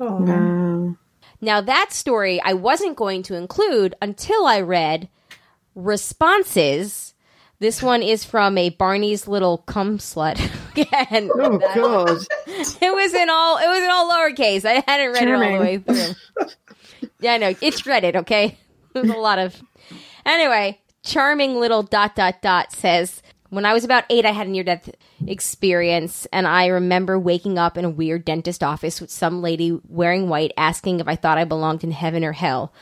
Oh. No. Now, that story I wasn't going to include until I read responses. This one is from a Barney's Little Cum Slut. And Oh, God. it was in all lowercase. I hadn't read it all the way through. Yeah, no, it's Reddit, okay? There's a lot of... Anyway, charming little ... says, when I was about 8, I had a near-death experience, and I remember waking up in a weird dentist office with some lady wearing white asking if I thought I belonged in heaven or hell.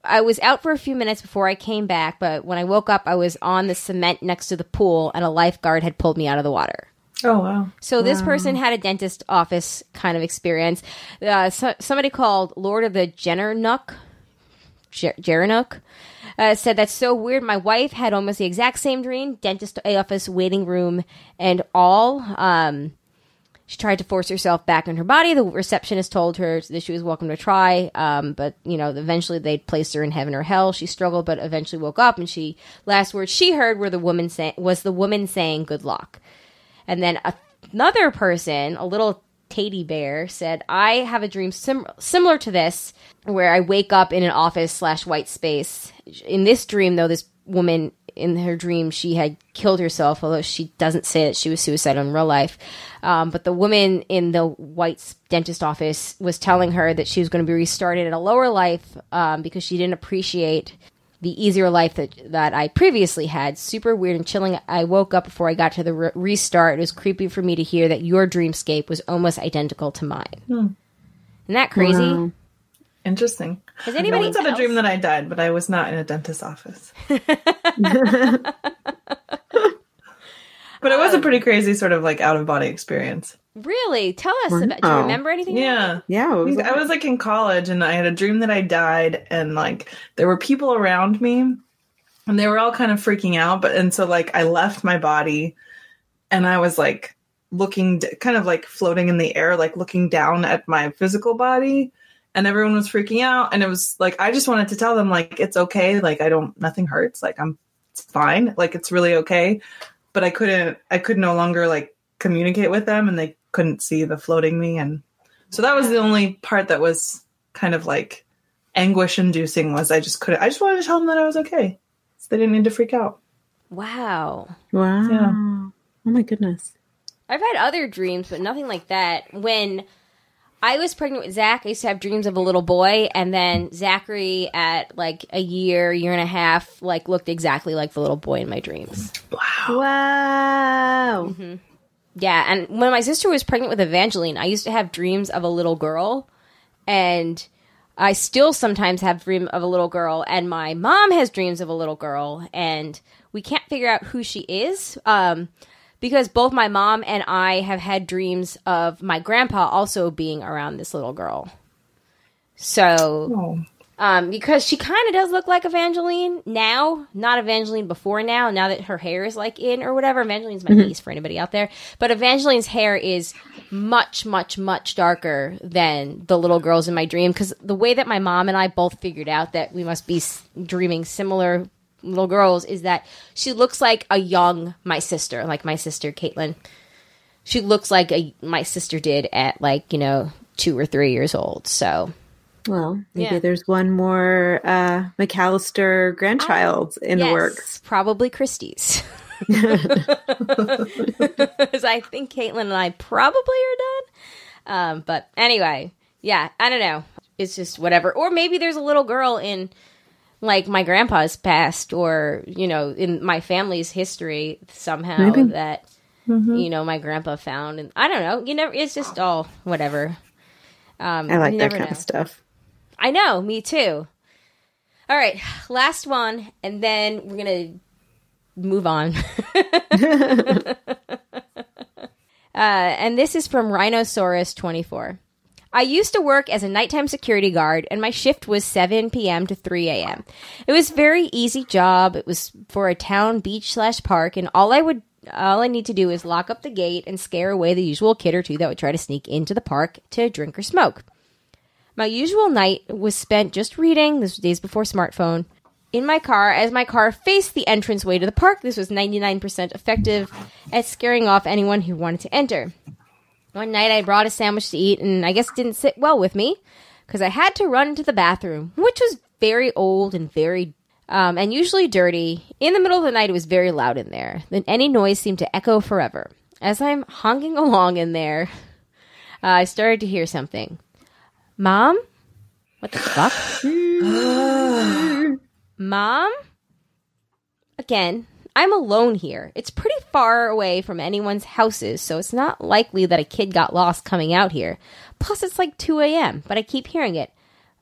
I was out for a few minutes before I came back, but when I woke up, I was on the cement next to the pool, and a lifeguard had pulled me out of the water. Oh, wow. So this person had a dentist office kind of experience. Somebody called Lord of the Jernanook said, "That's so weird. My wife had almost the exact same dream, dentist office, waiting room, and all. She tried to force herself back in her body. The receptionist told her that she was welcome to try, but, eventually they'd placed her in heaven or hell. She struggled, but eventually woke up, and last words she heard were the woman saying good luck." And then another person, a little Tatey bear, said, "I have a dream similar to this, where I wake up in an office/white space. In this dream, though, this woman, in her dream, she had killed herself, although she doesn't say that she was suicidal in real life. But the woman in the white dentist office was telling her that she was going to be restarted in a lower life because she didn't appreciate the easier life that I previously had. Super weird and chilling. I woke up before I got to the restart. It was creepy for me to hear that your dreamscape was almost identical to mine." Isn't that crazy? Wow. Interesting. Has anybody once had a dream that I died, but I was not in a dentist's office. But it was a pretty crazy sort of like out-of-body experience. Really? Tell us about. Do you remember anything? Yeah. Yeah. I was like in college and I had a dream that I died and like there were people around me and they were all kind of freaking out. And so like I left my body and I was like looking, kind of like floating in the air, like looking down at my physical body, and everyone was freaking out. And it was like, I just wanted to tell them like, it's okay. Like nothing hurts. Like it's fine. Like it's really okay. But I could no longer like communicate with them and they couldn't see the floating me. And so that was the only part that was kind of like anguish inducing, was I just wanted to tell them that I was okay. So they didn't need to freak out. Wow. Yeah. Oh my goodness. I've had other dreams, but nothing like that. When I was pregnant with Zach, I used to have dreams of a little boy, and then Zachary at like a year and a half, like looked exactly like the little boy in my dreams. Wow. Mm-hmm. Yeah, and when my sister was pregnant with Evangeline, I used to have dreams of a little girl, and I still sometimes have dreams of a little girl, and my mom has dreams of a little girl, and we can't figure out who she is, because both my mom and I have had dreams of my grandpa also being around this little girl. So, because she kind of does look like Evangeline now, not Evangeline before now that her hair is like in or whatever. Evangeline's my niece for anybody out there. But Evangeline's hair is much, much, much darker than the little girls in my dream, because the way that my mom and I both figured out that we must be dreaming similar little girls is that she looks like a young my sister Caitlin. She looks like my sister did at 2 or 3 years old. So, well, maybe there's one more McAllister grandchild in the works. Probably Christie's. Because I think Caitlin and I probably are done. But anyway, yeah, I don't know. It's just whatever. Or maybe there's a little girl in like my grandpa's past, or, in my family's history somehow that, my grandpa found. And I don't know. It's just all whatever. I like that kind of stuff. I know. Me too. All right. Last one. And then we're going to move on. And this is from Rhinosaurus24. I used to work as a nighttime security guard, and my shift was 7 p.m. to 3 a.m. It was a very easy job. It was for a town beach/park, and all I need to do is lock up the gate and scare away the usual kid or two that would try to sneak into the park to drink or smoke. My usual night was spent just reading, this was days before smartphone, in my car as my car faced the entranceway to the park. This was 99% effective at scaring off anyone who wanted to enter. One night I brought a sandwich to eat and I guess it didn't sit well with me because I had to run to the bathroom, which was very old and very and usually dirty. In the middle of the night, it was very loud in there. Then any noise seemed to echo forever. As I'm honking along in there, I started to hear something. Mom? What the fuck? Mom? Again, I'm alone here. It's pretty far away from anyone's houses, so it's not likely that a kid got lost coming out here. Plus, it's like 2 a.m., but I keep hearing it.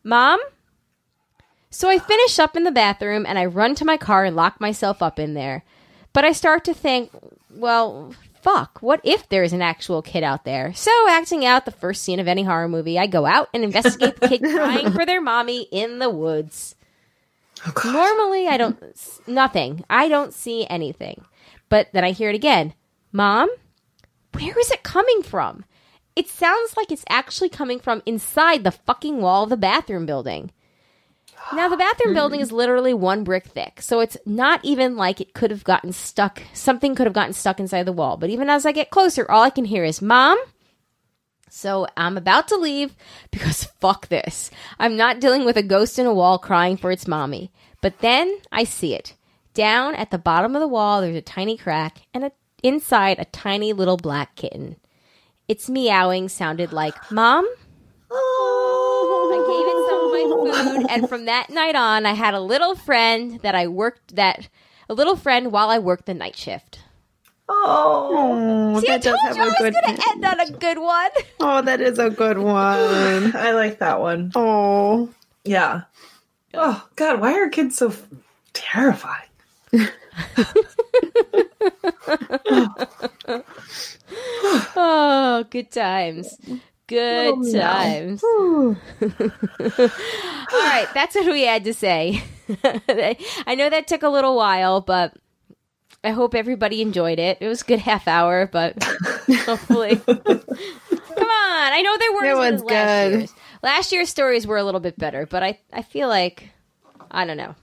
Mom? So I finish up in the bathroom, and I run to my car and lock myself up in there. But I start to think, well, fuck, what if there's an actual kid out there? So, acting out the first scene of any horror movie, I go out and investigate the kid crying for their mommy in the woods. Oh, God. Normally, I don't see anything. But then I hear it again. Mom? Where is it coming from? It sounds like it's actually coming from inside the fucking wall of the bathroom building. Now, the bathroom building is literally 1 brick thick, so it's not even like it could have gotten stuck. Something could have gotten stuck inside the wall. But even as I get closer, all I can hear is, Mom? So I'm about to leave because fuck this. I'm not dealing with a ghost in a wall crying for its mommy. But then I see it. Down at the bottom of the wall, there's a tiny crack, and inside a tiny little black kitten. Its meowing sounded like, Mom? I gave it some of my food, and from that night on, I had a little friend while I worked the night shift. Oh, See, that I told does have you I a was good going to end on a good one. Oh, that is a good one. I like that one. Oh. Yeah. Oh, God, why are kids so terrified? Oh, good times. Good times. All right, that's what we had to say. I know that took a little while, but I hope everybody enjoyed it. It was a good half hour, but hopefully. Come on, I know there weren't as good as last year's. Last year's stories were a little bit better, but I feel like, I don't know.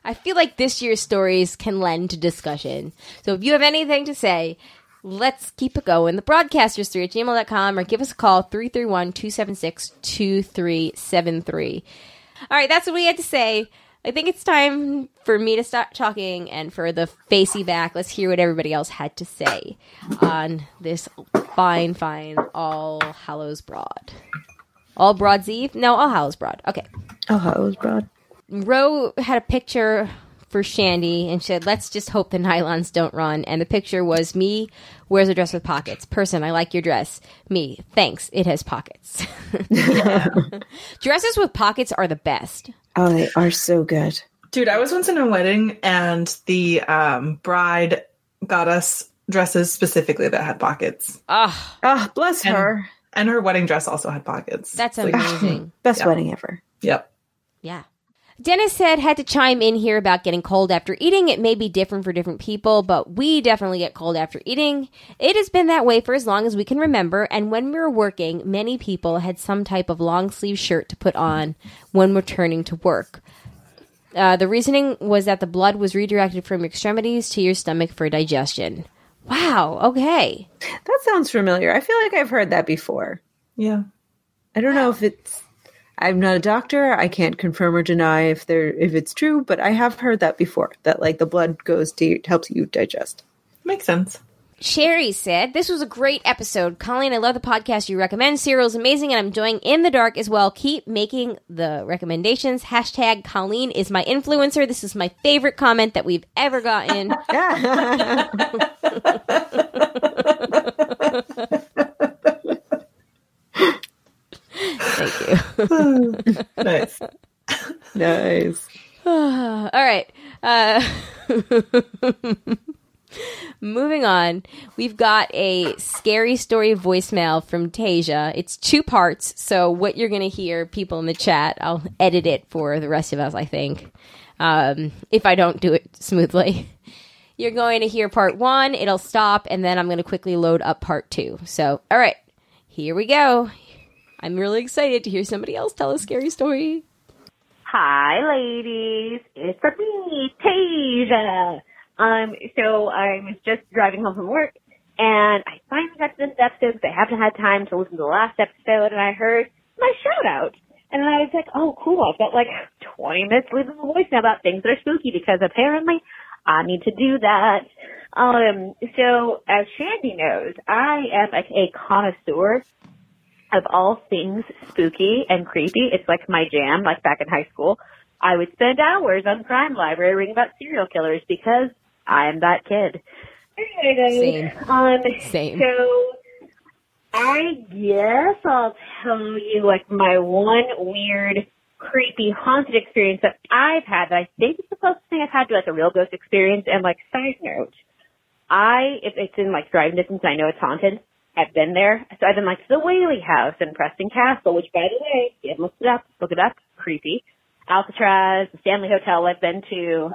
I feel like this year's stories can lend to discussion. So if you have anything to say, let's keep it going. The broadcasters3@gmail.com or give us a call, 331-276-2373. All right, that's what we had to say. I think it's time for me to stop talking and for the facey back. Let's hear what everybody else had to say on this fine All Hallows Broad. All Broads Eve? No, All Hallows Broad. Okay. All Hallows Broad. Ro had a picture for Shandy and said, let's just hope the nylons don't run. And the picture was me, wears a dress with pockets. Person, I like your dress. Me, thanks, it has pockets. Dresses with pockets are the best. Oh, they are so good. Dude, I was once in a wedding and the bride got us dresses specifically that had pockets. Oh, bless her. And her wedding dress also had pockets. That's amazing. Best wedding ever. Yep. Yeah. Dennis said, had to chime in here about getting cold after eating. It may be different for different people, but we definitely get cold after eating. It has been that way for as long as we can remember, and when we were working, many people had some type of long-sleeve shirt to put on when returning to work. The reasoning was that the blood was redirected from your extremities to your stomach for digestion. Wow, okay. That sounds familiar. I feel like I've heard that before. Yeah. I don't know if it's... I'm not a doctor. I can't confirm or deny if it's true, but I have heard that before, that like the blood goes to helps you digest. Makes sense. Sherry said, this was a great episode. Colleen, I love the podcast you recommend. Serial is amazing, and I'm enjoying In the Dark as well. Keep making the recommendations. Hashtag Colleen is my influencer. This is my favorite comment that we've ever gotten. Thank you. Nice. Nice. All right. Moving on. We've got a scary story voicemail from Tasia. It's 2 parts, so what you're going to hear, people in the chat, I'll edit it for the rest of us, I think, if I don't do it smoothly. You're going to hear part 1, it'll stop, and then I'm going to quickly load up part 2. So, all right, here we go. I'm really excited to hear somebody else tell a scary story. Hi, ladies. It's me, Tasia. So I was just driving home from work, and I finally got to this episode because I haven't had time to listen to the last episode, and I heard my shout-out. And I was like, oh, cool. I've got like 20 minutes leaving a voicemail about things that are spooky because apparently I need to do that. So as Shandy knows, I am like a connoisseur of all things spooky and creepy. It's like my jam, like back in high school. I would spend hours on Crime Library reading about serial killers because I am that kid. Anyway, Same. So I guess I'll tell you like my one weird, creepy, haunted experience that I've had that I think is the closest thing I've had to like a real ghost experience. And like side note, if it's in like driving distance, I know it's haunted. I've been there. So I've been like to the Whaley House in Preston Castle, which by the way, if you haven't look it up, creepy. Alcatraz, the Stanley Hotel I've been to,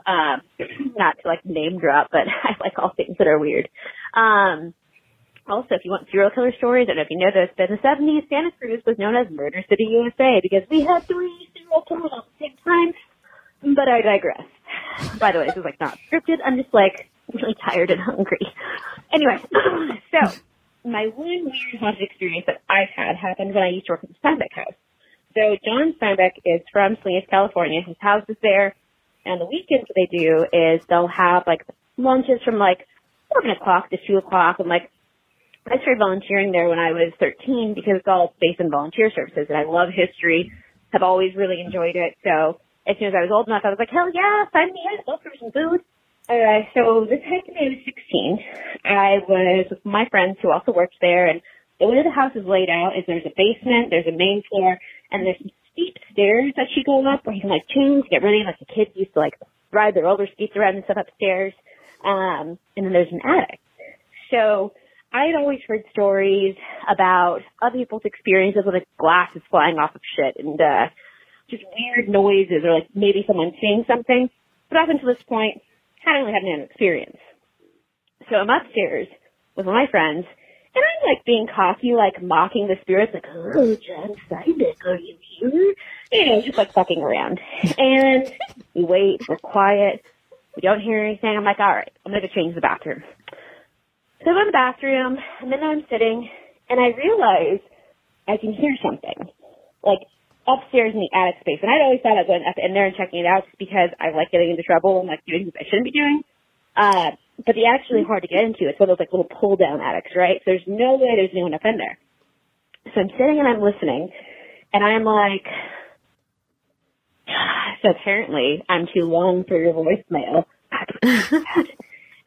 not to like name drop, but I like all things that are weird. Also, if you want serial killer stories, I don't know if you know this, but in the 70s, Santa Cruz was known as Murder City, USA, because we had 3 serial killers at the same time. But I digress. By the way, this is like not scripted. I'm just like really tired and hungry. Anyway, so my one weird haunted experience that I've had happened when I used to work at the Steinbeck house. So John Steinbeck is from Salinas, California. His house is there. And the weekends what they do is they'll have like lunches from like 11 o'clock to 2 o'clock. And like I started volunteering there when I was 13 because it's all based on volunteer services. And I love history. Have always really enjoyed it. So as soon as I was old enough, I was like, hell yeah, sign me up. Let's for some food. So this happened when I was 16. I was with my friends who also worked there. And the way the house is laid out is there's a basement, there's a main floor, and there's some steep stairs that you go up where you can like tune to get ready. Like the kids used to like ride their roller skates around and stuff upstairs. And then there's an attic. So I had always heard stories about other people's experiences with like glasses flying off of shit and just weird noises or like maybe someone seeing something. But up until this point, I hadn't really had an experience. So I'm upstairs with one of my friends, and I'm like being cocky, like mocking the spirits, like, oh, John Steinbeck, are you here? You know, just like fucking around. And we wait, we're quiet, we don't hear anything. I'm like, all right, I'm going to change the bathroom. So I go to the bathroom, and then I'm sitting, and I realize I can hear something, like upstairs in the attic space. And I'd always thought I was going up in there and checking it out just because I like getting into trouble and like doing things I shouldn't be doing. But the attic's really hard to get into. It's one of those like little pull down attics, right? So there's no way there's anyone up in there. So I'm sitting and I'm listening, and I'm like, so apparently I'm too long for your voicemail.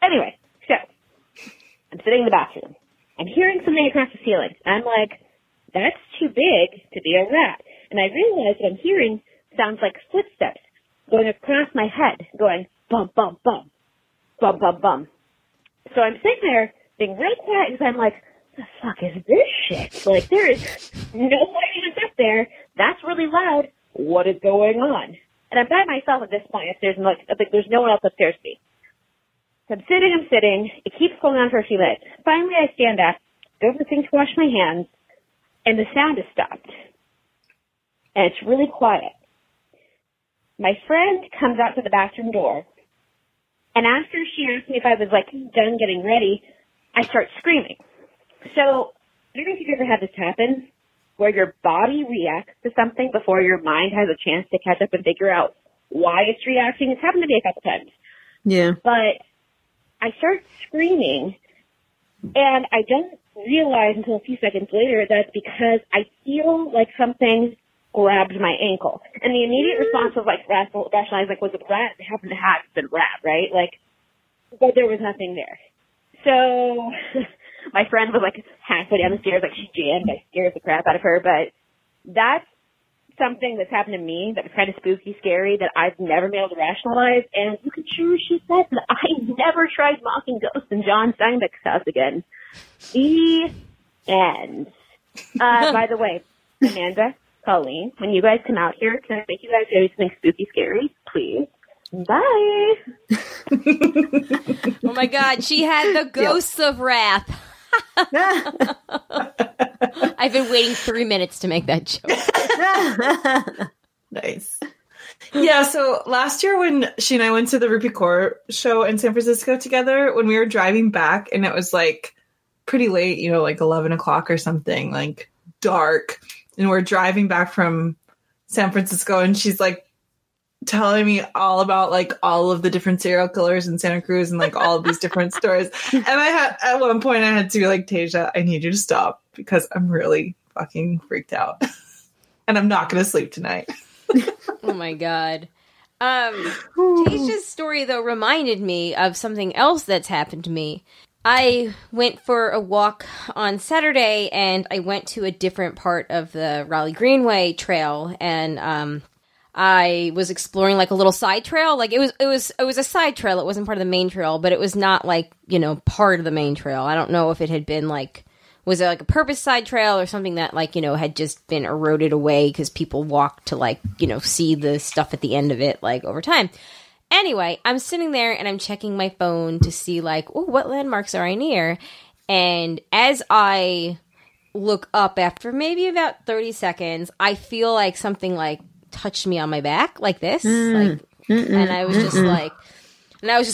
Anyway, so I'm sitting in the bathroom. I'm hearing something across the ceiling. I'm like, that's too big to be a rat. And I realize what I'm hearing sounds like footsteps going across my head, going bump, bump, bump, bump, bump, bump. So I'm sitting there being real quiet because I'm like, the fuck is this shit? Like, there is no one up there. That's really loud. What is going on? And I'm by myself at this point. If there's no one else upstairs with me. So I'm sitting. It keeps going on for a few minutes. Finally, I stand up, go to the sink to wash my hands, and the sound has stopped. And it's really quiet. My friend comes out to the bathroom door, and after she asked me if I was, like, done getting ready, I start screaming. So, I don't know if you've ever had this happen, where your body reacts to something before your mind has a chance to catch up and figure out why it's reacting. It's happened to me a couple times. Yeah. But I start screaming, and I don't realize until a few seconds later that it's because I feel like something grabbed my ankle. And the immediate response was like rationalize, like, was it rat? It happened to have been rat, right? Like, but there was nothing there. So my friend was like halfway down the stairs, like she jammed. I scared the crap out of her. But that's something that's happened to me that was kind of spooky, scary, that I've never been able to rationalize. And you can sure she said that I never tried mocking ghosts in John Steinbeck's house again. The end. By the way, Amanda, Colleen, when you guys come out here, can I make you guys do something spooky, scary, please? Bye. Oh my God, she had the ghosts of wrath. I've been waiting 3 minutes to make that joke. Nice. Yeah, so last year when she and I went to the Rupi Kaur show in San Francisco together, when we were driving back, and it was like pretty late, you know, like 11 o'clock or something, like dark, and we're driving back from San Francisco, and she's like telling me all about like all of the different serial killers in Santa Cruz and like all of these different stories. And I had, at one point I had to be like, Tasia, I need you to stop because I'm really fucking freaked out and I'm not going to sleep tonight. Oh my God. Tasia's story though reminded me of something else that's happened to me. I went for a walk on Saturday and I went to a different part of the Raleigh Greenway trail, and I was exploring like a little side trail. Like it was a side trail. It wasn't part of the main trail, but it was not like, you know, part of the main trail. I don't know if it had been like, was it like a purpose side trail or something that like, you know, had just been eroded away because people walked to like, you know, see the stuff at the end of it like over time. Anyway, I'm sitting there and I'm checking my phone to see like, oh, what landmarks are I near? And as I look up after maybe about 30 seconds, I feel like something like touched me on my back like this. And I was just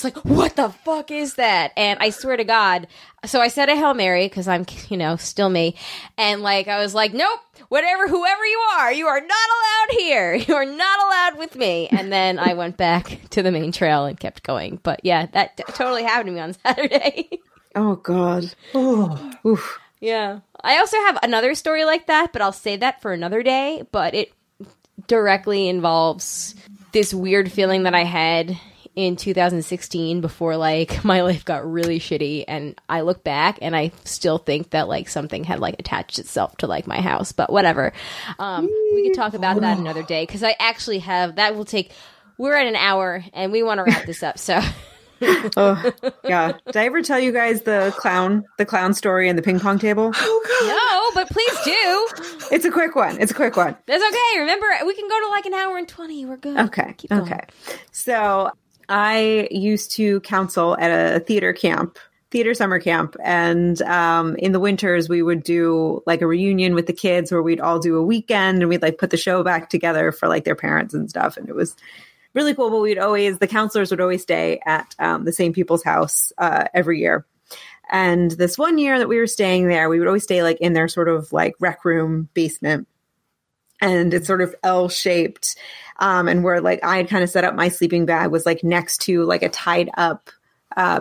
like, what the fuck is that? And I swear to God, so I said a Hail Mary because I'm, you know, still me. And like, I was like, nope, whoever you are not allowed here. You are not allowed with me. And then I went back to the main trail and kept going. But yeah, that totally happened to me on Saturday. Oh, God. Oh. Oof. Yeah. I also have another story like that, but I'll save that for another day. But it directly involves this weird feeling that I had in 2016 before like my life got really shitty, and I look back and I still think that like something had like attached itself to like my house, but whatever. We could talk about that another day because I actually have that will take, we're at an hour and we want to wrap this up, so oh yeah. Did I ever tell you guys the clown story and the ping pong table? Oh, no, but please do. It's a quick one. It's a quick one. That's okay. Remember, we can go to like an hour and 20. We're good. Okay. Keep going. Okay. So I used to counsel at a theater summer camp. And in the winters, we would do like a reunion with the kids where we'd all do a weekend and we'd like put the show back together for like their parents and stuff. And it was really cool. But the counselors would always stay at the same people's house every year. And this one year that we were staying there, we would always stay like in their sort of like rec room basement. And it's sort of L-shaped. And where like I had kind of set up my sleeping bag was like next to like a tied up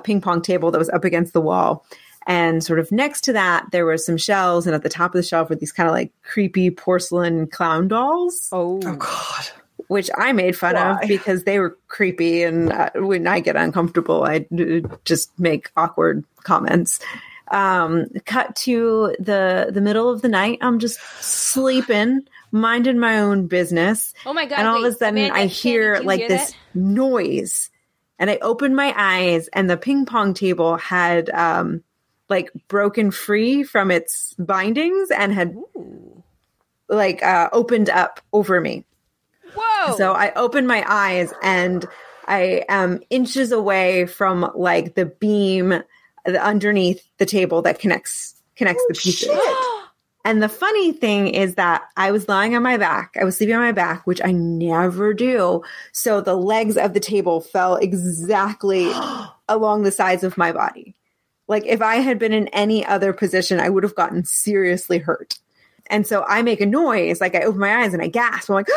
ping pong table that was up against the wall. And sort of next to that, there were some shelves. And at the top of the shelf were these kind of like creepy porcelain clown dolls. Oh God. Which I made fun of because they were creepy. And when I get uncomfortable, I just make awkward comments. Cut to the middle of the night. I'm just sleeping, minding my own business. Oh my God. And all of a sudden I hear like this noise, and I open my eyes, and the ping pong table had like broken free from its bindings and had like opened up over me. Whoa. So I open my eyes and I am inches away from like the beam underneath the table that connects the pieces. And the funny thing is that I was lying on my back. I was sleeping on my back, which I never do. So the legs of the table fell exactly along the sides of my body. Like if I had been in any other position, I would have gotten seriously hurt. And so I make a noise, like I open my eyes and I gasp. I'm like,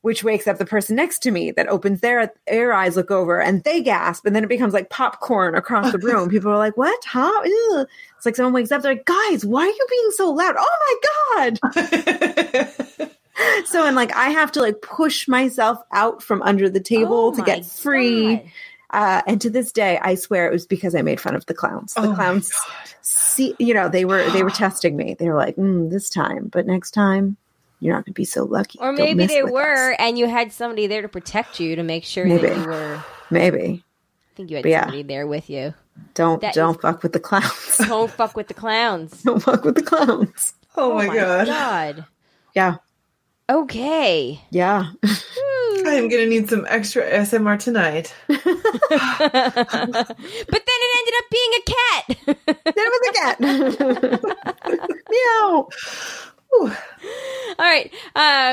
which wakes up the person next to me that opens their eyes, look over, and they gasp. And then it becomes like popcorn across the room. People are like, what? Huh? Ew. It's like someone wakes up, they're like, guys, why are you being so loud? Oh my God. So, and like, I have to like push myself out from under the table to get free. And to this day, I swear it was because I made fun of the clowns. The clowns, see, you know, they were testing me. They were like, this time, but next time, you're not going to be so lucky. Or maybe they were, and you had somebody there to protect you to make sure that you were. Maybe. I think you had somebody there with you. Don't fuck with the clowns. Don't fuck with the clowns. Don't fuck with the clowns. Oh my God. Yeah. Okay. Yeah. I'm going to need some extra ASMR tonight. But then it ended up being a cat. Then it was a cat. Meow. Whew. All right.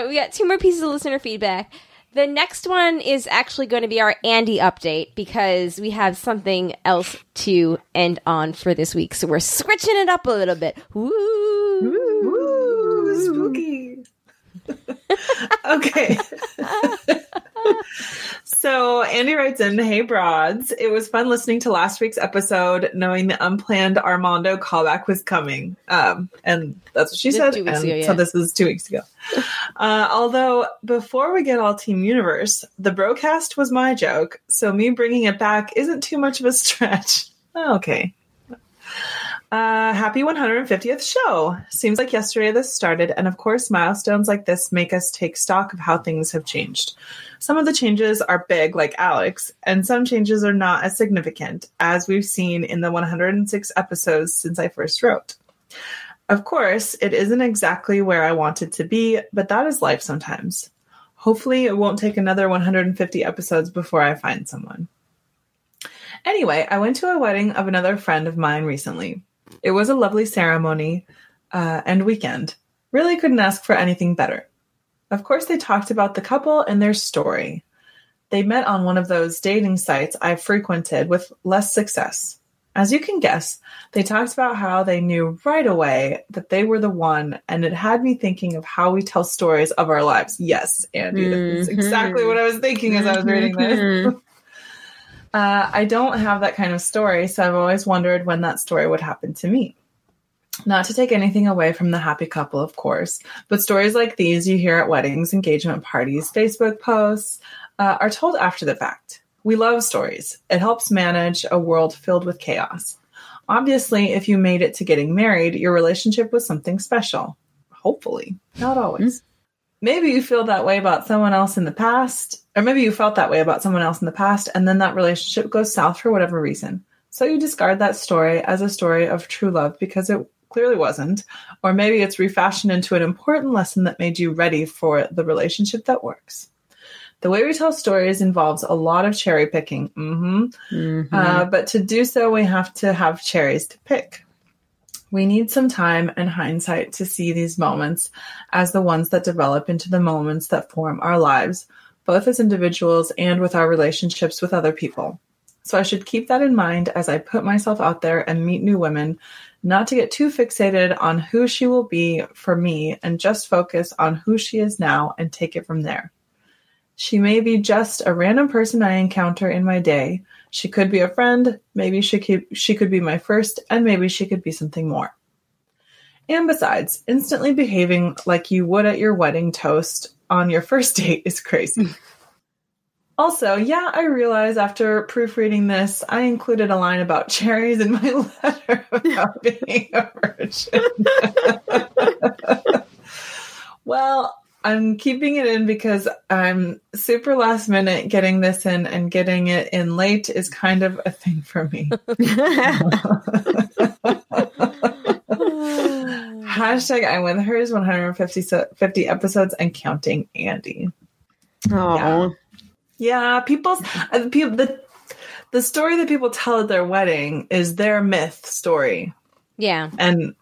We got 2 more pieces of listener feedback. The next one is actually going to be our Andy update because we have something else to end on for this week. So we're switching it up a little bit. Woo! Ooh, spooky. Okay. So Andy writes in, "Hey Broads, it was fun listening to last week's episode, knowing the unplanned Armando callback was coming." And that's what she said. 2 weeks and ago, yeah. So this is 2 weeks ago. Although before we get all Team Universe, the broadcast was my joke, so me bringing it back isn't too much of a stretch. Okay. Happy 150th show. Seems like yesterday this started, and of course milestones like this make us take stock of how things have changed. Some of the changes are big, like Alex, and some changes are not as significant, as we've seen in the 106 episodes since I first wrote. Of course, it isn't exactly where I wanted to be, but that is life sometimes. Hopefully it won't take another 150 episodes before I find someone. Anyway, I went to a wedding of another friend of mine recently. It was a lovely ceremony and weekend. Really couldn't ask for anything better. Of course, they talked about the couple and their story. They met on one of those dating sites I frequented with less success. As you can guess, they talked about how they knew right away that they were the one, and it had me thinking of how we tell stories of our lives. Yes, Andy, that's exactly what I was thinking as I was reading this. I don't have that kind of story, so I've always wondered when that story would happen to me. Not to take anything away from the happy couple, of course, but stories like these you hear at weddings, engagement parties, Facebook posts, are told after the fact. We love stories. It helps manage a world filled with chaos. Obviously, if you made it to getting married, your relationship was something special. Hopefully. Not always. Maybe you feel that way about someone else in the past, or maybe you felt that way about someone else in the past, and then that relationship goes south for whatever reason. So you discard that story as a story of true love because it clearly wasn't, or maybe it's refashioned into an important lesson that made you ready for the relationship that works. The way we tell stories involves a lot of cherry picking. But to do so, we have to have cherries to pick. We need some time and hindsight to see these moments as the ones that develop into the moments that form our lives, both as individuals and with our relationships with other people. So I should keep that in mind as I put myself out there and meet new women, not to get too fixated on who she will be for me and just focus on who she is now and take it from there. She may be just a random person I encounter in my day. She could be a friend, maybe she could be my first, and maybe she could be something more. And besides, instantly behaving like you would at your wedding toast on your first date is crazy. Also, yeah, I realize after proofreading this, I included a line about cherries in my letter about being a virgin. Well, I'm keeping it in because I'm super last minute getting this in, and getting it in late is kind of a thing for me. Hashtag I'm with hers 150 episodes and counting, Andy. Oh, yeah. The story that people tell at their wedding is their myth story. Yeah. And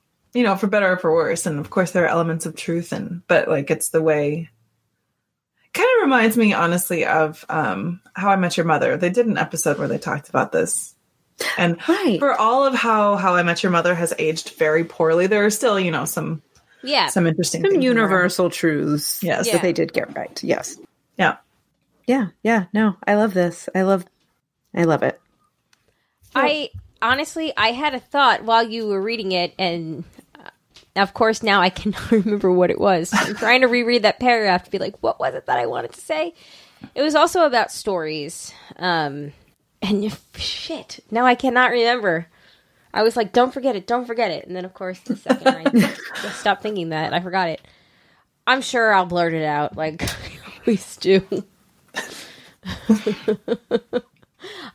for better or for worse. And of course there are elements of truth but like, it's the way, kind of reminds me honestly of, How I Met Your Mother. They did an episode where they talked about this. And for all of how I Met Your Mother has aged very poorly, there are still, some interesting things universal truths. Yes. That they did get right. Yes. Yeah. Yeah. No, I love this. I love it. I had a thought while you were reading it, and of course now I cannot remember what it was. I'm trying to reread that paragraph to be like, what was it that I wanted to say? It was also about stories. And shit, now I cannot remember. I was like, don't forget it. And then of course the second I stopped thinking that, I forgot it. I'm sure I'll blurt it out like I always do.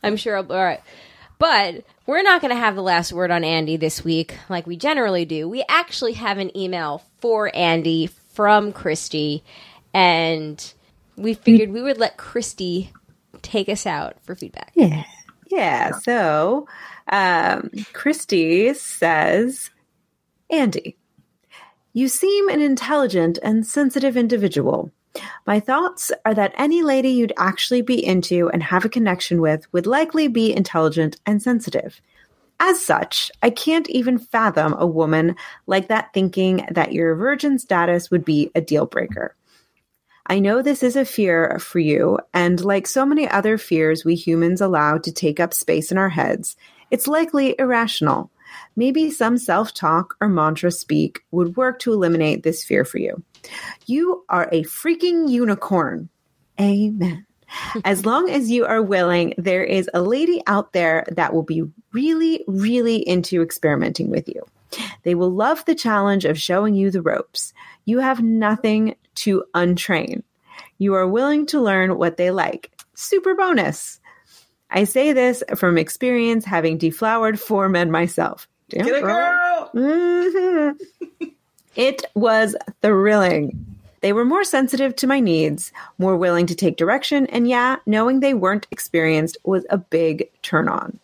I'm sure all right. But we're not going to have the last word on Andy this week like we generally do. We actually have an email for Andy from Christy, and we figured we would let Christy take us out for feedback. Yeah. So Christy says, Andy, You seem an intelligent and sensitive individual. My thoughts are that any lady you'd actually be into and have a connection with would likely be intelligent and sensitive. As such, I can't even fathom a woman like that thinking that your virgin status would be a deal breaker. I know this is a fear for you, and like so many other fears we humans allow to take up space in our heads, it's likely irrational. Maybe some self-talk or mantra speak would work to eliminate this fear for you. You are a freaking unicorn. Amen. As long as you are willing, there is a lady out there that will be really, really into experimenting with you. They will love the challenge of showing you the ropes. You have nothing to untrain. You are willing to learn what they like. Super bonus. I say this from experience, having deflowered 4 men myself. Damn, Get it, girl! Mm-hmm. It was thrilling. They were more sensitive to my needs, more willing to take direction, and yeah, knowing they weren't experienced was a big turn on.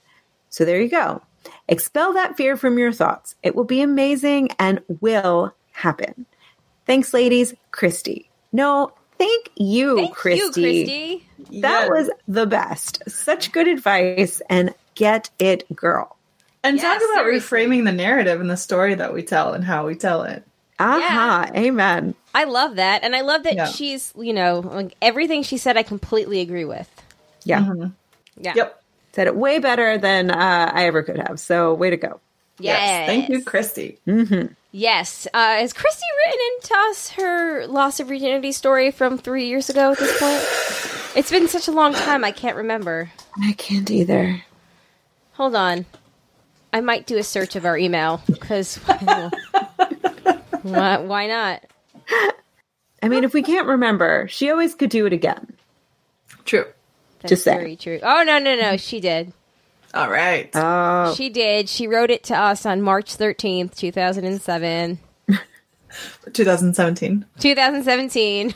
So there you go. Expel that fear from your thoughts. It will be amazing and will happen. Thanks, ladies. Christy. No, thank you, Christy. You, Christy. That was the best. Such good advice, and get it, girl. And Yes, talk about seriously. reframing the narrative and the story that we tell and how we tell it. Aha, amen. I love that. And I love that Yeah. she's, like everything she said, I completely agree with. Yeah. Mhm. Yeah. Yep. Said it way better than I ever could have. So way to go. Yes. Thank you, Christy. Mm-hmm. Yes. Has Christy written into us her loss of virginity story from 3 years ago at this point? It's been such a long time, I can't remember. I can't either. Hold on. I might do a search of our email, because why not? I mean, if we can't remember, she always could do it again. True. That's Just saying. very true. Oh, no. She did. All right. Oh, She did. She wrote it to us on March 13th, 2007. 2017. 2017.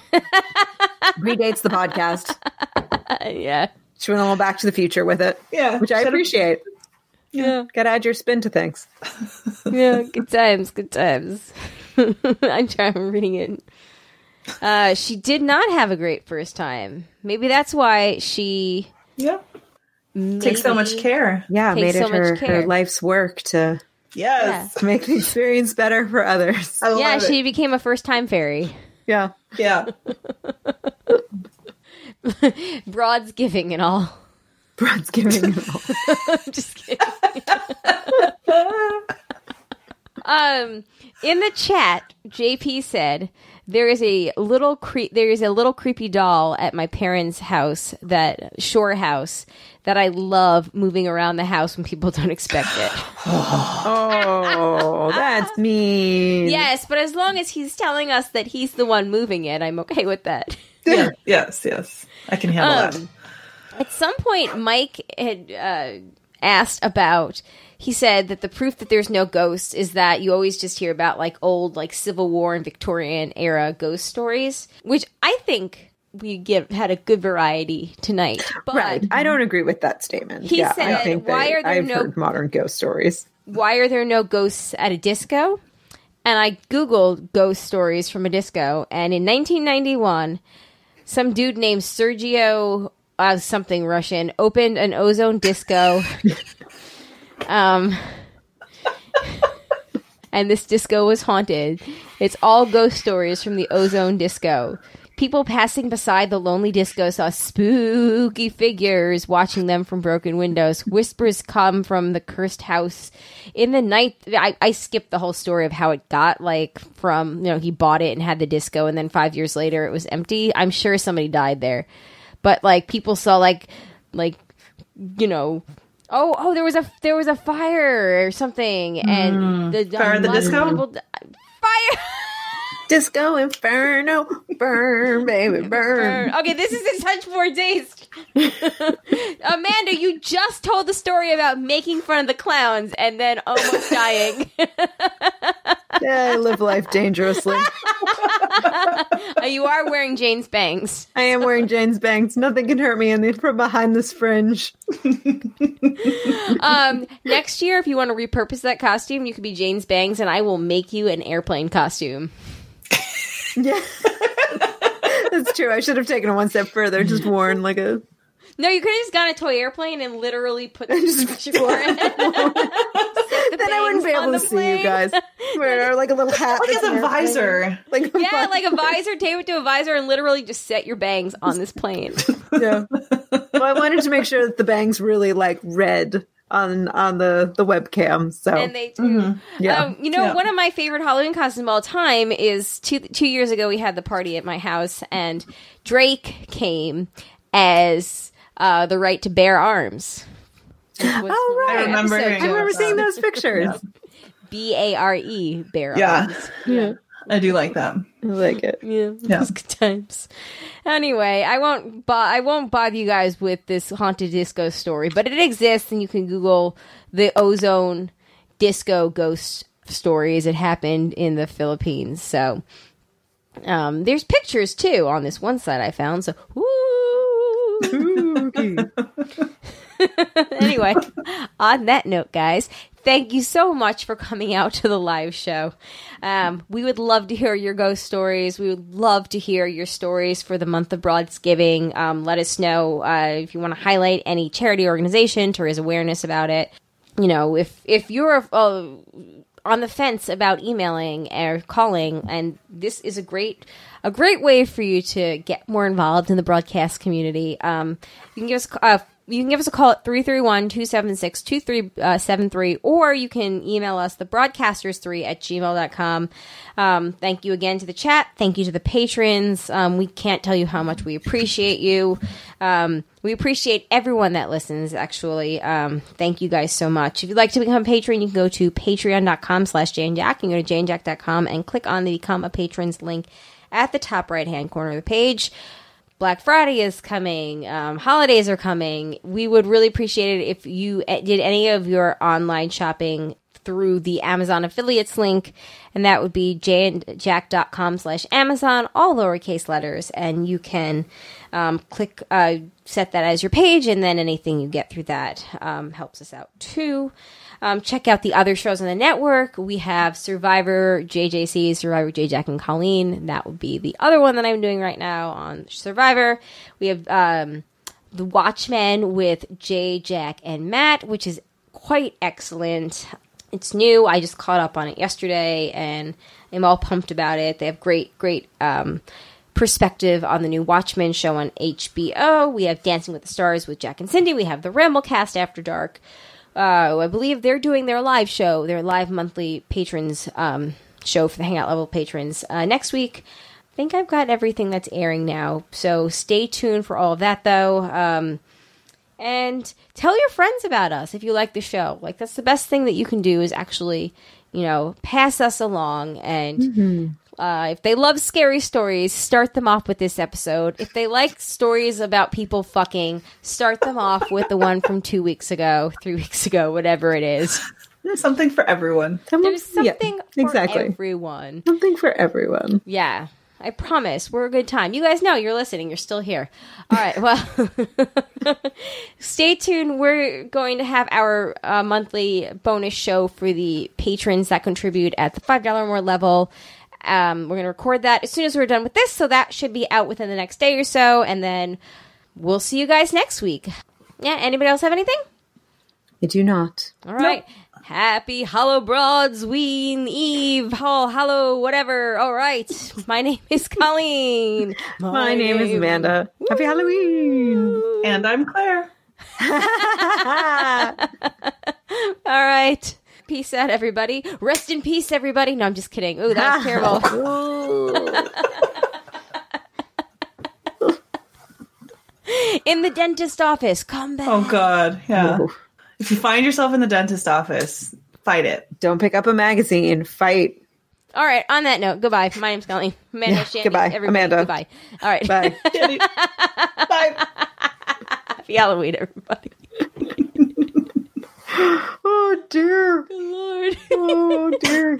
predates the podcast. Yeah. She went a little back to the future with it. Yeah. Which I appreciate. Yeah. Gotta add your spin to things. Yeah. Good times. Good times. I'm reading it. She did not have a great first time. Maybe that's why she Yeah. Takes so much care. Yeah, Takes made so it much her care. life's work to Yes. make the experience better for others. I love Yeah, it. she became a first-time fairy. Yeah. Yeah. Broadsgiving and all. Broadsgiving and all. I'm just kidding. In the chat, JP said there is a little creepy doll at my parents' house, that shore house, that I love moving around the house when people don't expect it. Oh, that's mean. Yes, but as long as he's telling us that he's the one moving it, I'm okay with that. Yeah. Yes. I can handle that. At some point, Mike had asked about. He said that the proof that there's no ghosts is that you always just hear about like old like Civil War and Victorian era ghost stories, which I think we had a good variety tonight. But Right. I don't agree with that statement. He I said, think why that are there I've no- heard modern ghost stories. why are there no ghosts at a disco? And I Googled ghost stories from a disco, and in 1991, some dude named Sergio something Russian opened an ozone disco. And this disco was haunted. It's all ghost stories from the ozone disco. People passing beside the lonely disco saw spooky figures watching them from broken windows. Whispers come from the cursed house. In the night, I skipped the whole story of how it got, like, from, he bought it and had the disco, and then 5 years later it was empty. I'm sure somebody died there. But, like, people saw, oh, there was a fire or something, and the Fire at the disco? Fire. Disco Inferno, burn, baby, burn. Okay, this is in such poor taste. Amanda, you just told the story about making fun of the clowns and then almost dying. Yeah, I live life dangerously. You are wearing Jane's bangs. I am wearing Jane's bangs. Nothing can hurt me from behind this fringe. Next year, if you want to repurpose that costume, you could be Jane's bangs, and I will make you an airplane costume. Yeah. That's true. I should have taken it one step further. Just worn like a... No, you could have just gotten a toy airplane and literally put the picture for it. Then I wouldn't be able to see you guys. Wear like a little hat. Like as a visor. Like a visor, tape it to a visor, and literally just set your bangs on this plane. Yeah. Well, I wanted to make sure that the bangs really like read on the webcam. So and they do. Yeah. One of my favorite Halloween costumes of all time is 2 years ago we had the party at my house, and Drake came as the right to bear arms. Oh, right. I remember seeing those pictures. BARE, bear arms. Yeah. I do like that. I like it. Yeah. Those good times. Anyway, I won't bother you guys with this haunted disco story, but it exists, and you can Google the Ozone disco ghost stories. It happened in the Philippines. So there's pictures too on this one site I found. So anyway, on that note, guys, thank you so much for coming out to the live show. We would love to hear your ghost stories. We would love to hear your stories for the month of Broadsgiving. Let us know if you want to highlight any charity organization to raise awareness about it. You know, if you're on the fence about emailing or calling, and this is a great way for you to get more involved in the broadcast community. You can give us a call at 331-276-2373, or you can email us, thebroadcasters3@gmail.com. Thank you again to the chat. Thank you to the patrons. We can't tell you how much we appreciate you. We appreciate everyone that listens, actually. Thank you guys so much. If you'd like to become a patron, you can go to patreon.com/JaneJack. You can go to janejack.com and click on the Become a Patrons link at the top right-hand corner of the page. Black Friday is coming. Holidays are coming. We would really appreciate it if you did any of your online shopping through the Amazon affiliates link, and that would be janejack.com/Amazon, all lowercase letters, and you can click, set that as your page, and then anything you get through that helps us out too. Check out the other shows on the network. We have Survivor JJC, Survivor J Jack and Colleen. That would be the other one that I'm doing right now on Survivor. We have The Watchmen with J Jack and Matt, which is quite excellent. It's new. I just caught up on it yesterday, and I'm all pumped about it. They have great perspective on the new Watchmen show on HBO. We have Dancing with the Stars with Jack and Cindy. We have the Ramblecast After Dark. I believe they're doing their live show, their live monthly patrons show for the Hangout level patrons next week. I think I've got everything that's airing now, so stay tuned for all of that, though. And tell your friends about us if you like the show. Like, that's the best thing that you can do, is actually, pass us along. And if they love scary stories, start them off with this episode. If they like stories about people fucking, start them off with the one from 2 weeks ago, 3 weeks ago, whatever it is. There's something for everyone. There's something for everyone. Something for everyone. Yeah. I promise. We're a good time. You guys know you're listening. You're still here. All right. Well, stay tuned. We're going to have our monthly bonus show for the patrons that contribute at the $5 or more level. We're going to record that as soon as we're done with this, so that should be out within the next day or so, and then we'll see you guys next week. Yeah, anybody else have anything? I do not. All right. Nope. Happy Halloween Eve. Hallow, whatever. All right. My name is Colleen. My name is Amanda. Woo! Happy Halloween. And I'm Claire. All right. Peace out, everybody. Rest in peace, everybody. No, I'm just kidding. Ooh, that was terrible. In the dentist office. Come back. Oh, God. Yeah. Ooh. If you find yourself in the dentist office, fight it. Don't pick up a magazine. Fight. All right. On that note, goodbye. My name's Colleen. Amanda, Shandy. Goodbye. Everybody, Amanda. Goodbye. All right. Bye. Bye. Happy Halloween, everybody. Oh, dear. Good Lord. Oh, dear.